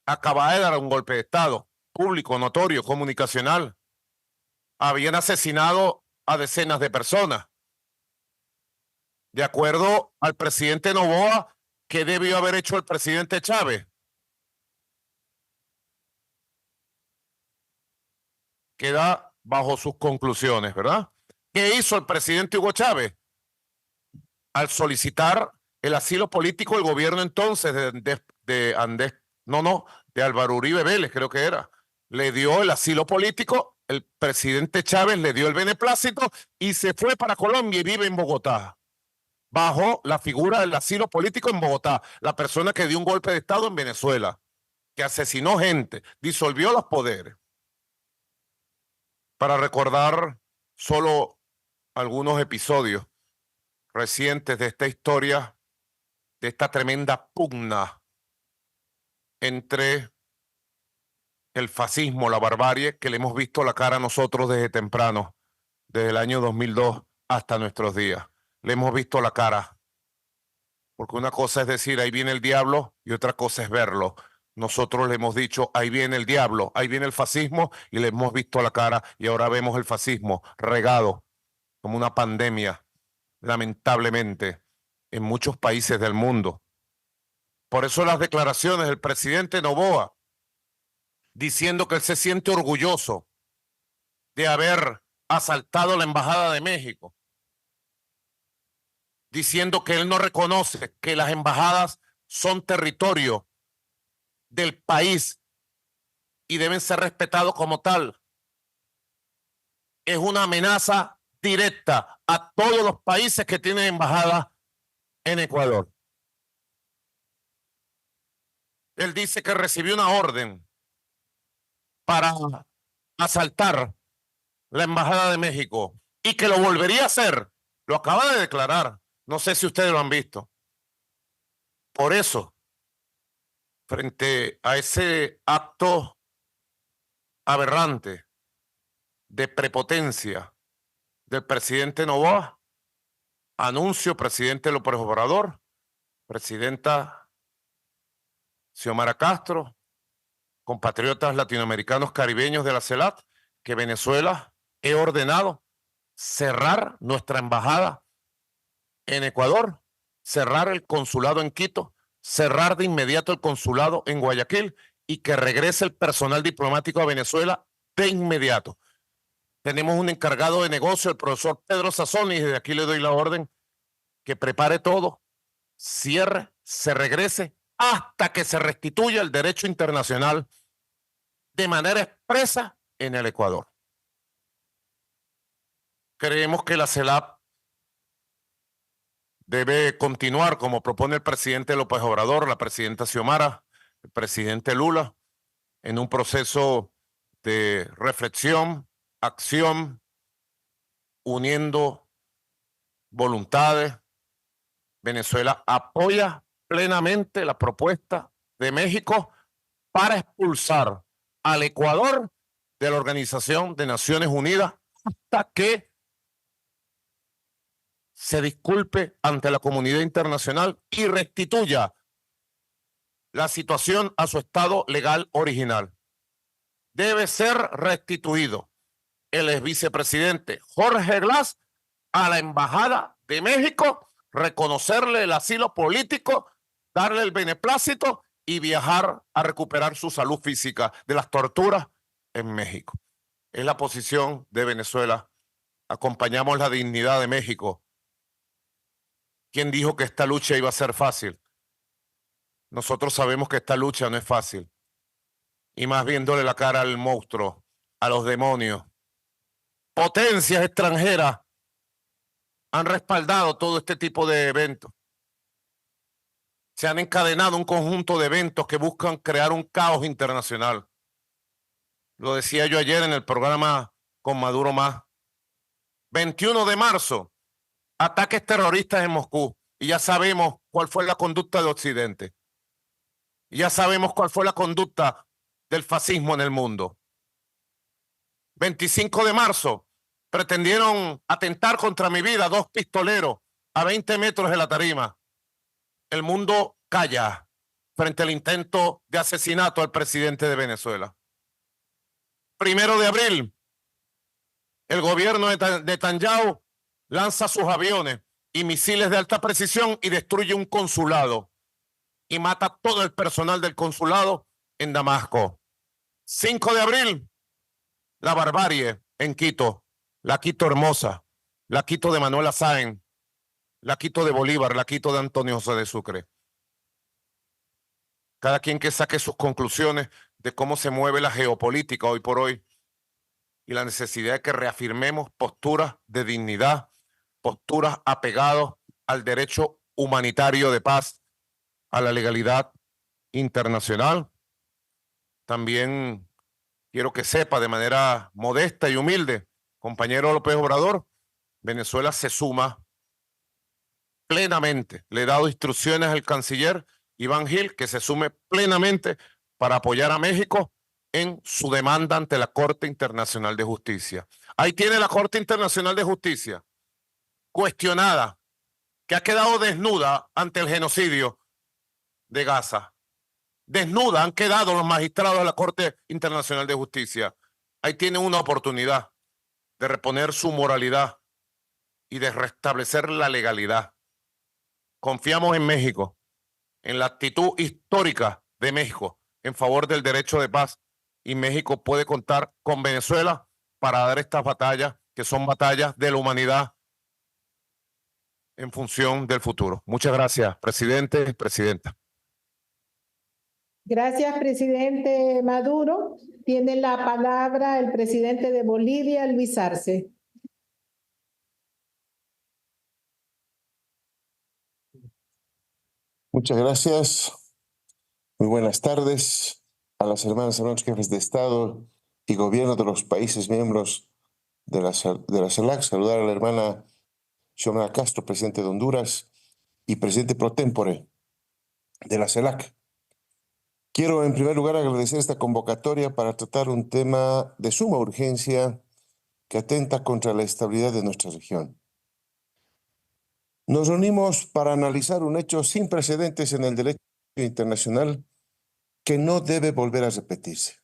Acababa de dar un golpe de Estado, público, notorio, comunicacional. Habían asesinado a decenas de personas. De acuerdo al presidente Noboa, ¿qué debió haber hecho el presidente Chávez? Queda bajo sus conclusiones, ¿verdad? ¿Qué hizo el presidente Hugo Chávez? Al solicitar el asilo político, el gobierno entonces de Álvaro Uribe Vélez, creo que era, le dio el asilo político, el presidente Chávez le dio el beneplácito y se fue para Colombia y vive en Bogotá, bajo la figura del asilo político en Bogotá, la persona que dio un golpe de Estado en Venezuela, que asesinó gente, disolvió los poderes. Para recordar solo algunos episodios recientes de esta historia, de esta tremenda pugna entre el fascismo, la barbarie, que le hemos visto la cara a nosotros desde temprano, desde el año 2002 hasta nuestros días. Le hemos visto la cara. Porque una cosa es decir, ahí viene el diablo, y otra cosa es verlo. Nosotros le hemos dicho, ahí viene el diablo, ahí viene el fascismo, y le hemos visto la cara, y ahora vemos el fascismo regado como una pandemia, lamentablemente, en muchos países del mundo. Por eso las declaraciones del presidente Noboa, diciendo que él se siente orgulloso de haber asaltado la Embajada de México, diciendo que él no reconoce que las embajadas son territorio del país y deben ser respetados como tal. Es una amenaza directa a todos los países que tienen embajadas en Ecuador. Él dice que recibió una orden para asaltar la Embajada de México y que lo volvería a hacer. Lo acaba de declarar. No sé si ustedes lo han visto. Por eso, frente a ese acto aberrante de prepotencia del presidente Noboa, anuncio, presidente López Obrador, presidenta Xiomara Castro, compatriotas latinoamericanos caribeños de la CELAC, que Venezuela he ordenado cerrar nuestra embajada en Ecuador, cerrar el consulado en Quito, cerrar de inmediato el consulado en Guayaquil y que regrese el personal diplomático a Venezuela de inmediato. Tenemos un encargado de negocio, el profesor Pedro Sazón, y desde aquí le doy la orden que prepare todo, cierre, se regrese hasta que se restituya el derecho internacional de manera expresa en el Ecuador. Creemos que la CELAC debe continuar como propone el presidente López Obrador, la presidenta Xiomara, el presidente Lula, en un proceso de reflexión, acción, uniendo voluntades. Venezuela apoya plenamente la propuesta de México para expulsar al Ecuador de la Organización de Naciones Unidas hasta que se disculpe ante la comunidad internacional y restituya la situación a su estado legal original. Debe ser restituido el ex vicepresidente Jorge Glass a la Embajada de México, reconocerle el asilo político, darle el beneplácito y viajar a recuperar su salud física de las torturas en México. Es la posición de Venezuela. Acompañamos la dignidad de México. ¿Quién dijo que esta lucha iba a ser fácil? Nosotros sabemos que esta lucha no es fácil. Y más viéndole la cara al monstruo, a los demonios. Potencias extranjeras han respaldado todo este tipo de eventos. Se han encadenado un conjunto de eventos que buscan crear un caos internacional. Lo decía yo ayer en el programa con Maduro Más. 21 de marzo, ataques terroristas en Moscú. Y ya sabemos cuál fue la conducta de Occidente. Y ya sabemos cuál fue la conducta del fascismo en el mundo. 25 de marzo, pretendieron atentar contra mi vida 2 pistoleros a 20 metros de la tarima. El mundo calla frente al intento de asesinato al presidente de Venezuela. 1 de abril, el gobierno de Netanyahu lanza sus aviones y misiles de alta precisión y destruye un consulado y mata todo el personal del consulado en Damasco. 5 de abril, la barbarie en Quito, la Quito hermosa, la Quito de Manuela Sáenz, la Quito de Bolívar, la Quito de Antonio José de Sucre. Cada quien que saque sus conclusiones de cómo se mueve la geopolítica hoy por hoy y la necesidad de que reafirmemos posturas de dignidad, posturas apegadas al derecho humanitario de paz, a la legalidad internacional. También quiero que sepa de manera modesta y humilde, compañero López Obrador, Venezuela se suma plenamente. Le he dado instrucciones al canciller Iván Gil que se sume plenamente para apoyar a México en su demanda ante la Corte Internacional de Justicia. Ahí tiene la Corte Internacional de Justicia, cuestionada, que ha quedado desnuda ante el genocidio de Gaza. Desnuda han quedado los magistrados de la Corte Internacional de Justicia. Ahí tiene una oportunidad de reponer su moralidad y de restablecer la legalidad. Confiamos en México, en la actitud histórica de México en favor del derecho de paz, y México puede contar con Venezuela para dar estas batallas, que son batallas de la humanidad en función del futuro. Muchas gracias, presidente, presidenta. Gracias, presidente Maduro. Tiene la palabra el presidente de Bolivia, Luis Arce. Muchas gracias. Muy buenas tardes a las hermanas y hermanos jefes de Estado y gobiernos de los países miembros de la CELAC, saludar a la hermana Xiomara Castro, presidente de Honduras y presidente pro tempore de la CELAC. Quiero en primer lugar agradecer esta convocatoria para tratar un tema de suma urgencia que atenta contra la estabilidad de nuestra región. Nos reunimos para analizar un hecho sin precedentes en el derecho internacional que no debe volver a repetirse.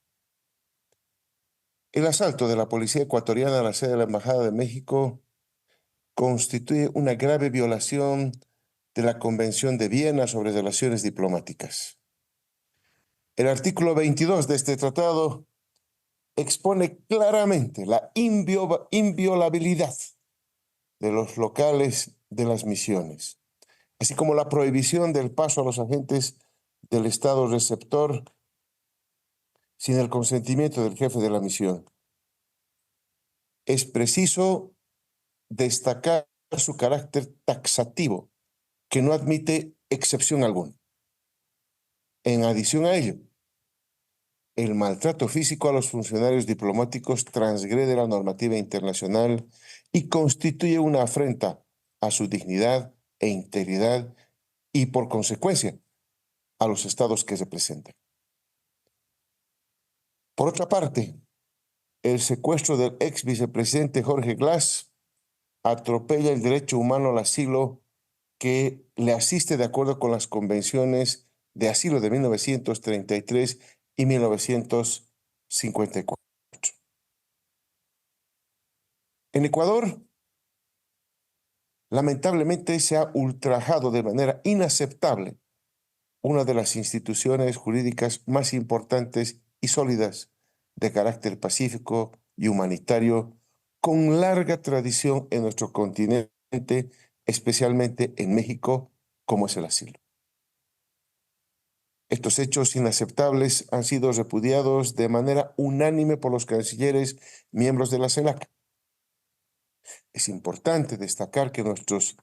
El asalto de la policía ecuatoriana a la sede de la Embajada de México constituye una grave violación de la Convención de Viena sobre Relaciones Diplomáticas. El artículo 22 de este tratado expone claramente la inviolabilidad de los locales de las misiones, así como la prohibición del paso a los agentes del Estado receptor sin el consentimiento del jefe de la misión. Es preciso destacar su carácter taxativo, que no admite excepción alguna. En adición a ello, el maltrato físico a los funcionarios diplomáticos transgrede la normativa internacional y constituye una afrenta a su dignidad e integridad y, por consecuencia, a los estados que representan. Por otra parte, el secuestro del ex vicepresidente Jorge Glass atropella el derecho humano al asilo que le asiste de acuerdo con las convenciones de asilo de 1933 y 1954. En Ecuador, lamentablemente se ha ultrajado de manera inaceptable una de las instituciones jurídicas más importantes y sólidas de carácter pacífico y humanitario, con larga tradición en nuestro continente, especialmente en México, como es el asilo. Estos hechos inaceptables han sido repudiados de manera unánime por los cancilleres miembros de la CELAC. Es importante destacar que nuestros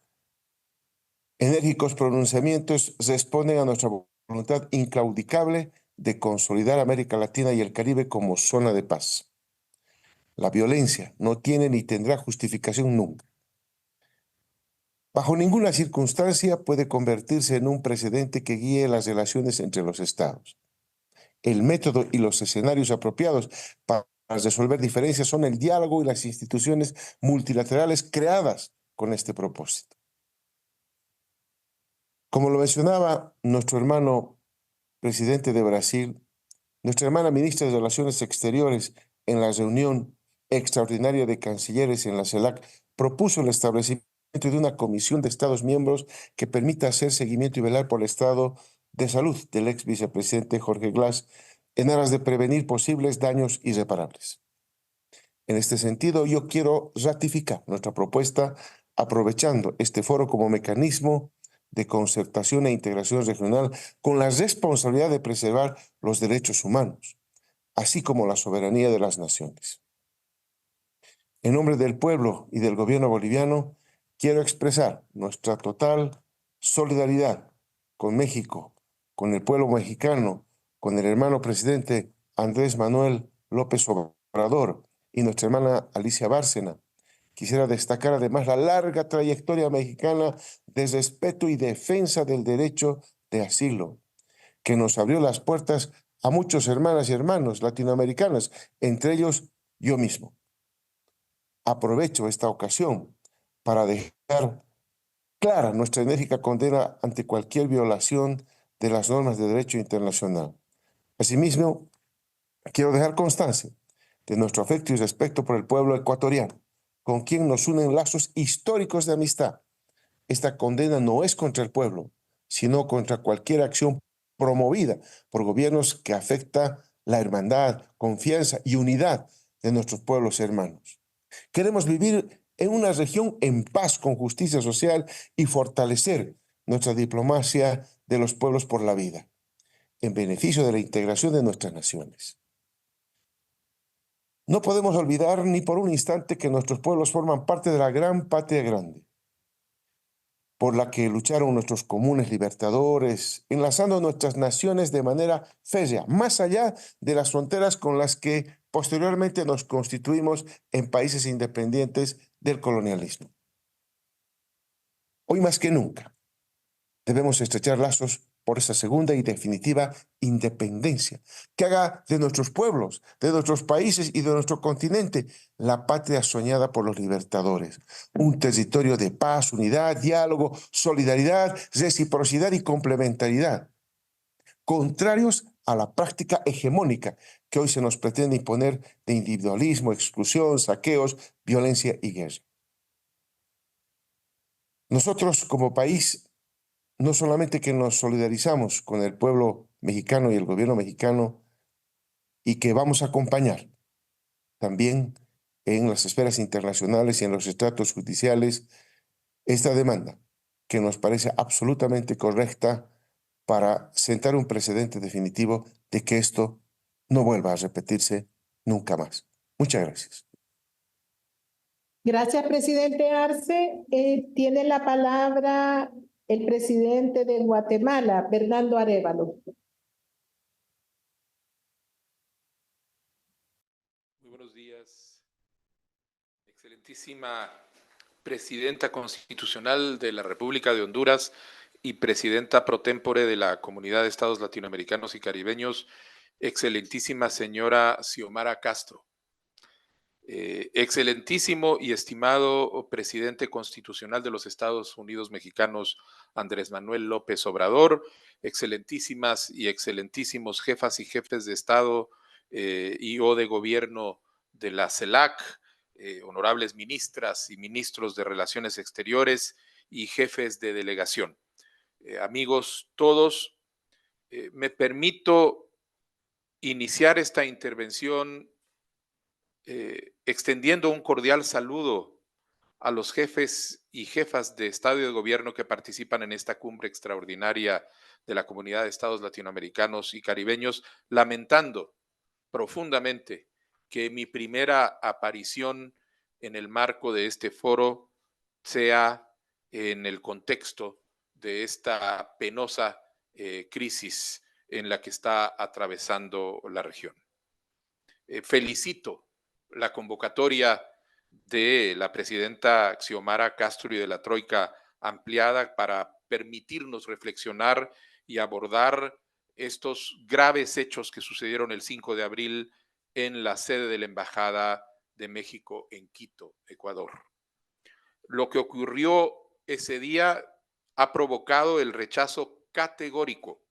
enérgicos pronunciamientos responden a nuestra voluntad inclaudicable de consolidar América Latina y el Caribe como zona de paz. La violencia no tiene ni tendrá justificación nunca. Bajo ninguna circunstancia puede convertirse en un precedente que guíe las relaciones entre los estados. El método y los escenarios apropiados para resolver diferencias son el diálogo y las instituciones multilaterales creadas con este propósito. Como lo mencionaba nuestro hermano presidente de Brasil, nuestra hermana ministra de Relaciones Exteriores en la reunión extraordinaria de cancilleres en la CELAC propuso el establecimiento de una comisión de Estados miembros que permita hacer seguimiento y velar por el estado de salud del ex vicepresidente Jorge Glass en aras de prevenir posibles daños irreparables. En este sentido, yo quiero ratificar nuestra propuesta aprovechando este foro como mecanismo de concertación e integración regional con la responsabilidad de preservar los derechos humanos, así como la soberanía de las naciones. En nombre del pueblo y del gobierno boliviano, quiero expresar nuestra total solidaridad con México, con el pueblo mexicano, con el hermano presidente Andrés Manuel López Obrador y nuestra hermana Alicia Bárcena. Quisiera destacar además la larga trayectoria mexicana de respeto y defensa del derecho de asilo, que nos abrió las puertas a muchos hermanas y hermanos latinoamericanos, entre ellos yo mismo. Aprovecho esta ocasión para dejar clara nuestra enérgica condena ante cualquier violación de las normas de derecho internacional. Asimismo, quiero dejar constancia de nuestro afecto y respeto por el pueblo ecuatoriano, con quien nos unen lazos históricos de amistad. Esta condena no es contra el pueblo, sino contra cualquier acción promovida por gobiernos que afecta la hermandad, confianza y unidad de nuestros pueblos hermanos. Queremos vivir en una región en paz, con justicia social y fortalecer nuestra diplomacia de los pueblos por la vida, en beneficio de la integración de nuestras naciones. No podemos olvidar ni por un instante que nuestros pueblos forman parte de la gran patria grande. por la que lucharon nuestros comunes libertadores, enlazando nuestras naciones de manera férrea, más allá de las fronteras con las que posteriormente nos constituimos en países independientes del colonialismo. Hoy más que nunca, debemos estrechar lazos por esa segunda y definitiva independencia, que haga de nuestros pueblos, de nuestros países y de nuestro continente la patria soñada por los libertadores. Un territorio de paz, unidad, diálogo, solidaridad, reciprocidad y complementariedad, contrarios a la práctica hegemónica que hoy se nos pretende imponer de individualismo, exclusión, saqueos, violencia y guerra. Nosotros como país no solamente que nos solidarizamos con el pueblo mexicano y el gobierno mexicano y que vamos a acompañar también en las esferas internacionales y en los estratos judiciales esta demanda que nos parece absolutamente correcta para sentar un precedente definitivo de que esto no vuelva a repetirse nunca más. Muchas gracias. Gracias, presidente Arce. Tiene la palabra el presidente de Guatemala, Bernardo Arévalo. Muy buenos días, excelentísima presidenta constitucional de la República de Honduras y presidenta pro tempore de la Comunidad de Estados Latinoamericanos y Caribeños, excelentísima señora Xiomara Castro. Excelentísimo y estimado presidente constitucional de los Estados Unidos mexicanos, Andrés Manuel López Obrador, excelentísimas y excelentísimos jefas y jefes de Estado y o de gobierno de la CELAC, honorables ministras y ministros de Relaciones Exteriores y jefes de delegación. Amigos todos, me permito iniciar esta intervención extendiendo un cordial saludo a los jefes y jefas de Estado y de Gobierno que participan en esta cumbre extraordinaria de la Comunidad de Estados Latinoamericanos y Caribeños, lamentando profundamente que mi primera aparición en el marco de este foro sea en el contexto de esta penosa crisis en la que está atravesando la región. Felicito la convocatoria de la presidenta Xiomara Castro y de la Troika ampliada para permitirnos reflexionar y abordar estos graves hechos que sucedieron el 5 de abril en la sede de la Embajada de México en Quito, Ecuador. Lo que ocurrió ese día ha provocado el rechazo categórico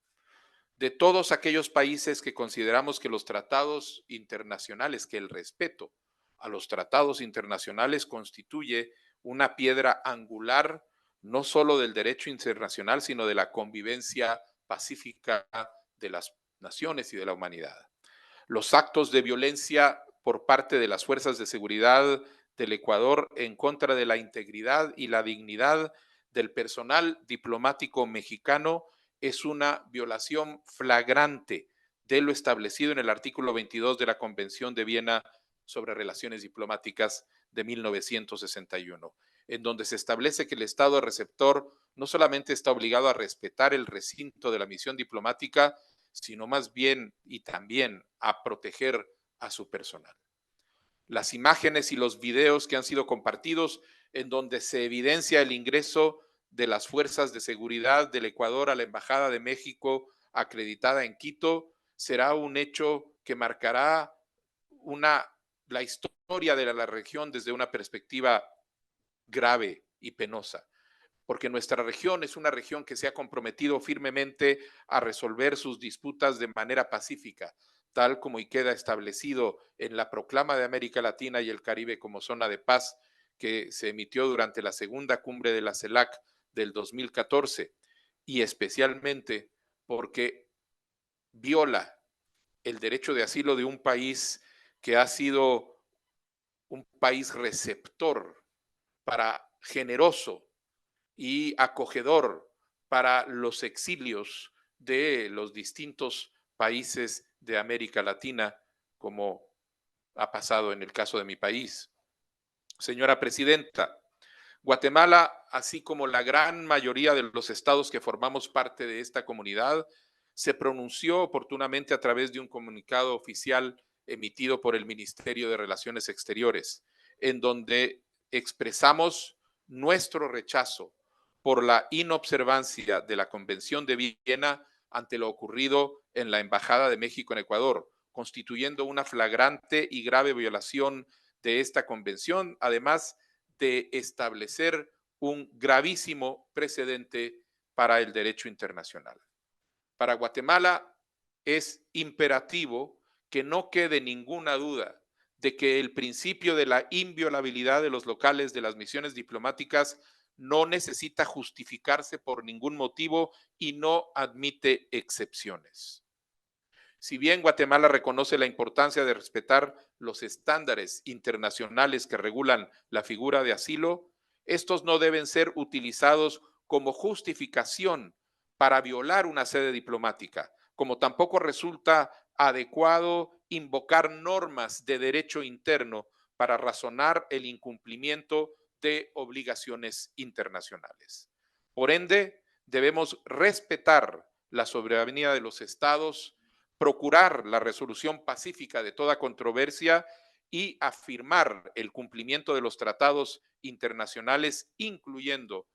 de todos aquellos países que consideramos que los tratados internacionales, que el respeto a los tratados internacionales constituye una piedra angular no solo del derecho internacional, sino de la convivencia pacífica de las naciones y de la humanidad. Los actos de violencia por parte de las fuerzas de seguridad del Ecuador en contra de la integridad y la dignidad del personal diplomático mexicano es una violación flagrante de lo establecido en el artículo 22 de la Convención de Viena sobre Relaciones Diplomáticas de 1961, en donde se establece que el Estado receptor no solamente está obligado a respetar el recinto de la misión diplomática, sino más bien y también a proteger a su personal. Las imágenes y los videos que han sido compartidos en donde se evidencia el ingreso de las fuerzas de seguridad del Ecuador a la Embajada de México acreditada en Quito será un hecho que marcará la historia de la región desde una perspectiva grave y penosa, porque nuestra región es una región que se ha comprometido firmemente a resolver sus disputas de manera pacífica, tal como y queda establecido en la Proclama de América Latina y el Caribe como zona de paz que se emitió durante la segunda cumbre de la CELAC del 2014, y especialmente porque viola el derecho de asilo de un país que ha sido un país receptor generoso y acogedor para los exilios de los distintos países de América Latina, como ha pasado en el caso de mi país. Señora presidenta, Guatemala, así como la gran mayoría de los estados que formamos parte de esta comunidad, se pronunció oportunamente a través de un comunicado oficial emitido por el Ministerio de Relaciones Exteriores, en donde expresamos nuestro rechazo por la inobservancia de la Convención de Viena ante lo ocurrido en la Embajada de México en Ecuador, constituyendo una flagrante y grave violación de esta convención, además de establecer un gravísimo precedente para el derecho internacional. Para Guatemala es imperativo que no quede ninguna duda de que el principio de la inviolabilidad de los locales de las misiones diplomáticas no necesita justificarse por ningún motivo y no admite excepciones. Si bien Guatemala reconoce la importancia de respetar los estándares internacionales que regulan la figura de asilo, estos no deben ser utilizados como justificación para violar una sede diplomática, como tampoco resulta adecuado invocar normas de derecho interno para razonar el incumplimiento de obligaciones internacionales. Por ende, debemos respetar la soberanía de los estados, procurar la resolución pacífica de toda controversia y afirmar el cumplimiento de los tratados internacionales, incluyendo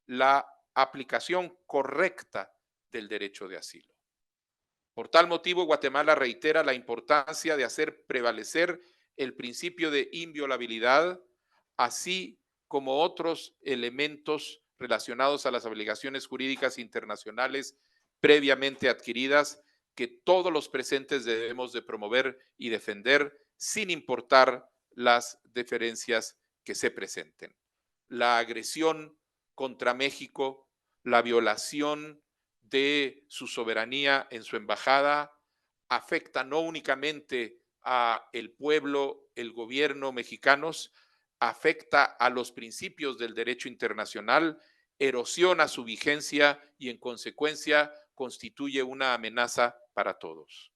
la aplicación correcta del derecho de asilo. Por tal motivo, Guatemala reitera la importancia de hacer prevalecer el principio de inviolabilidad, así como otros elementos relacionados a las obligaciones jurídicas internacionales previamente adquiridas que todos los presentes debemos de promover y defender sin importar las diferencias que se presenten. La agresión contra México, la violación de su soberanía en su embajada afecta no únicamente a el pueblo, el gobierno mexicanos, afecta a los principios del derecho internacional, erosiona su vigencia y en consecuencia constituye una amenaza para todos.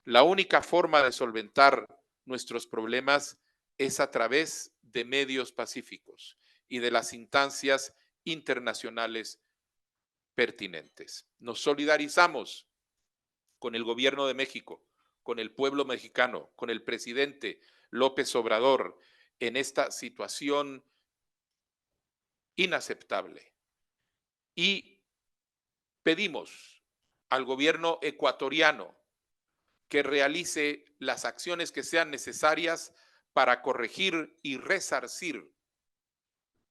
La única forma de solventar nuestros problemas es a través de medios pacíficos y de las instancias internacionales pertinentes. Nos solidarizamos con el gobierno de México, con el pueblo mexicano, con el presidente López Obrador en esta situación inaceptable. Y pedimos al gobierno ecuatoriano que realice las acciones que sean necesarias para corregir y resarcir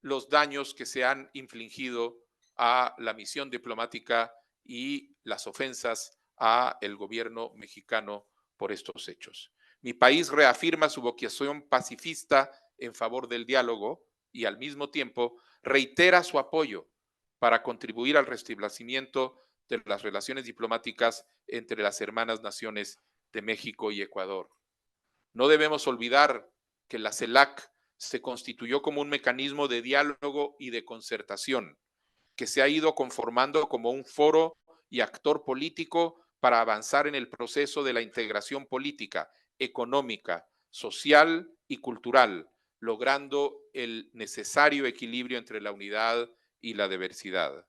los daños que se han infligido a la misión diplomática y las ofensas a el gobierno mexicano por estos hechos. Mi país reafirma su vocación pacifista en favor del diálogo y al mismo tiempo reitera su apoyo para contribuir al restablecimiento de las relaciones diplomáticas entre las hermanas naciones de México y Ecuador. No debemos olvidar que la CELAC se constituyó como un mecanismo de diálogo y de concertación, que se ha ido conformando como un foro y actor político para avanzar en el proceso de la integración política, económica, social y cultural, logrando el necesario equilibrio entre la unidad y la diversidad.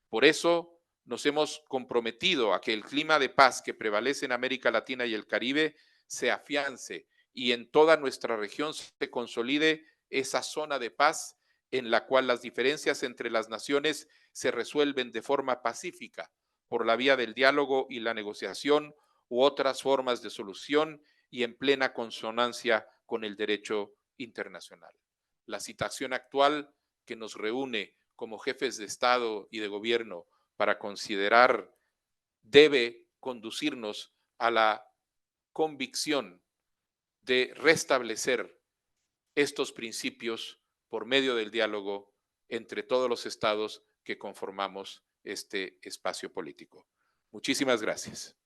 Por eso nos hemos comprometido a que el clima de paz que prevalece en América Latina y el Caribe se afiance y en toda nuestra región se consolide esa zona de paz en la cual las diferencias entre las naciones se resuelven de forma pacífica por la vía del diálogo y la negociación u otras formas de solución y en plena consonancia con el derecho internacional. La situación actual que nos reúne como jefes de Estado y de gobierno para considerar debe conducirnos a la convicción de restablecer estos principios por medio del diálogo entre todos los estados que conformamos este espacio político. Muchísimas gracias.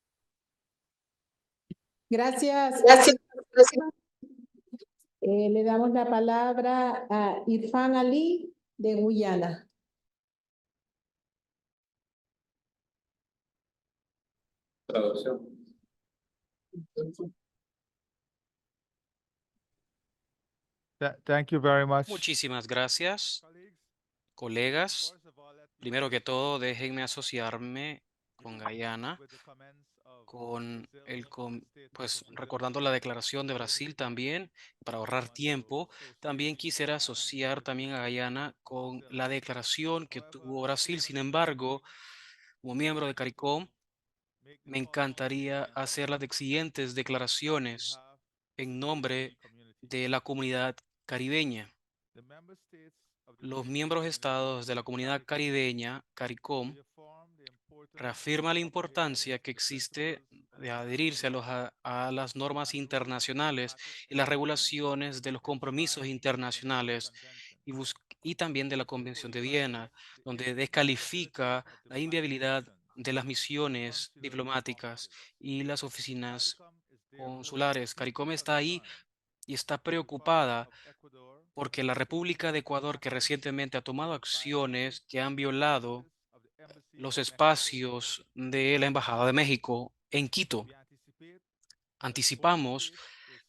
Gracias. Le damos la palabra a Irfan Ali de Guyana. Traducción. Thank you very much. Muchísimas gracias, colegas. Primero que todo, déjenme asociarme con Guyana, pues recordando la declaración de Brasil también, para ahorrar tiempo. También quisiera asociar también a Guyana con la declaración que tuvo Brasil. Sin embargo, como miembro de CARICOM, me encantaría hacer las siguientes declaraciones en nombre de la comunidad caribeña. Los miembros estados de la comunidad caribeña, CARICOM, reafirma la importancia que existe de adherirse a las normas internacionales y las regulaciones de los compromisos internacionales y también de la Convención de Viena, donde descalifica la inviabilidad de las misiones diplomáticas y las oficinas consulares. CARICOM está ahí y está preocupada porque la República de Ecuador, que recientemente ha tomado acciones que han violado los espacios de la Embajada de México en Quito. Anticipamos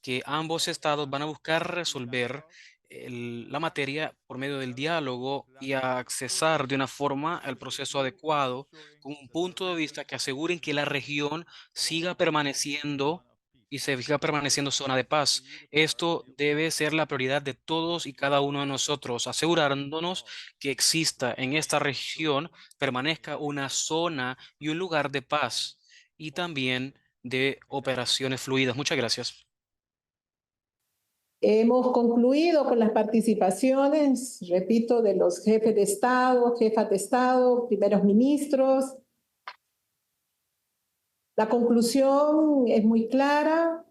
que ambos estados van a buscar resolver la materia por medio del diálogo y a accesar de una forma al proceso adecuado con un punto de vista que aseguren que la región siga permaneciendo y se siga permaneciendo zona de paz. Esto debe ser la prioridad de todos y cada uno de nosotros, asegurándonos que exista en esta región, permanezca una zona y un lugar de paz y también de operaciones fluidas. Muchas gracias. Hemos concluido con las participaciones, repito, de los jefes de Estado, jefas de Estado, primeros ministros. La conclusión es muy clara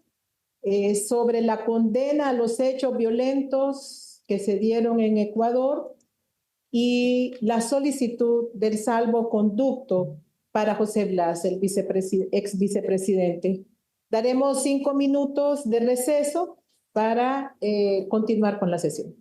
sobre la condena a los hechos violentos que se dieron en Ecuador y la solicitud del salvoconducto para José Blas, el ex vicepresidente. Daremos 5 minutos de receso para continuar con la sesión.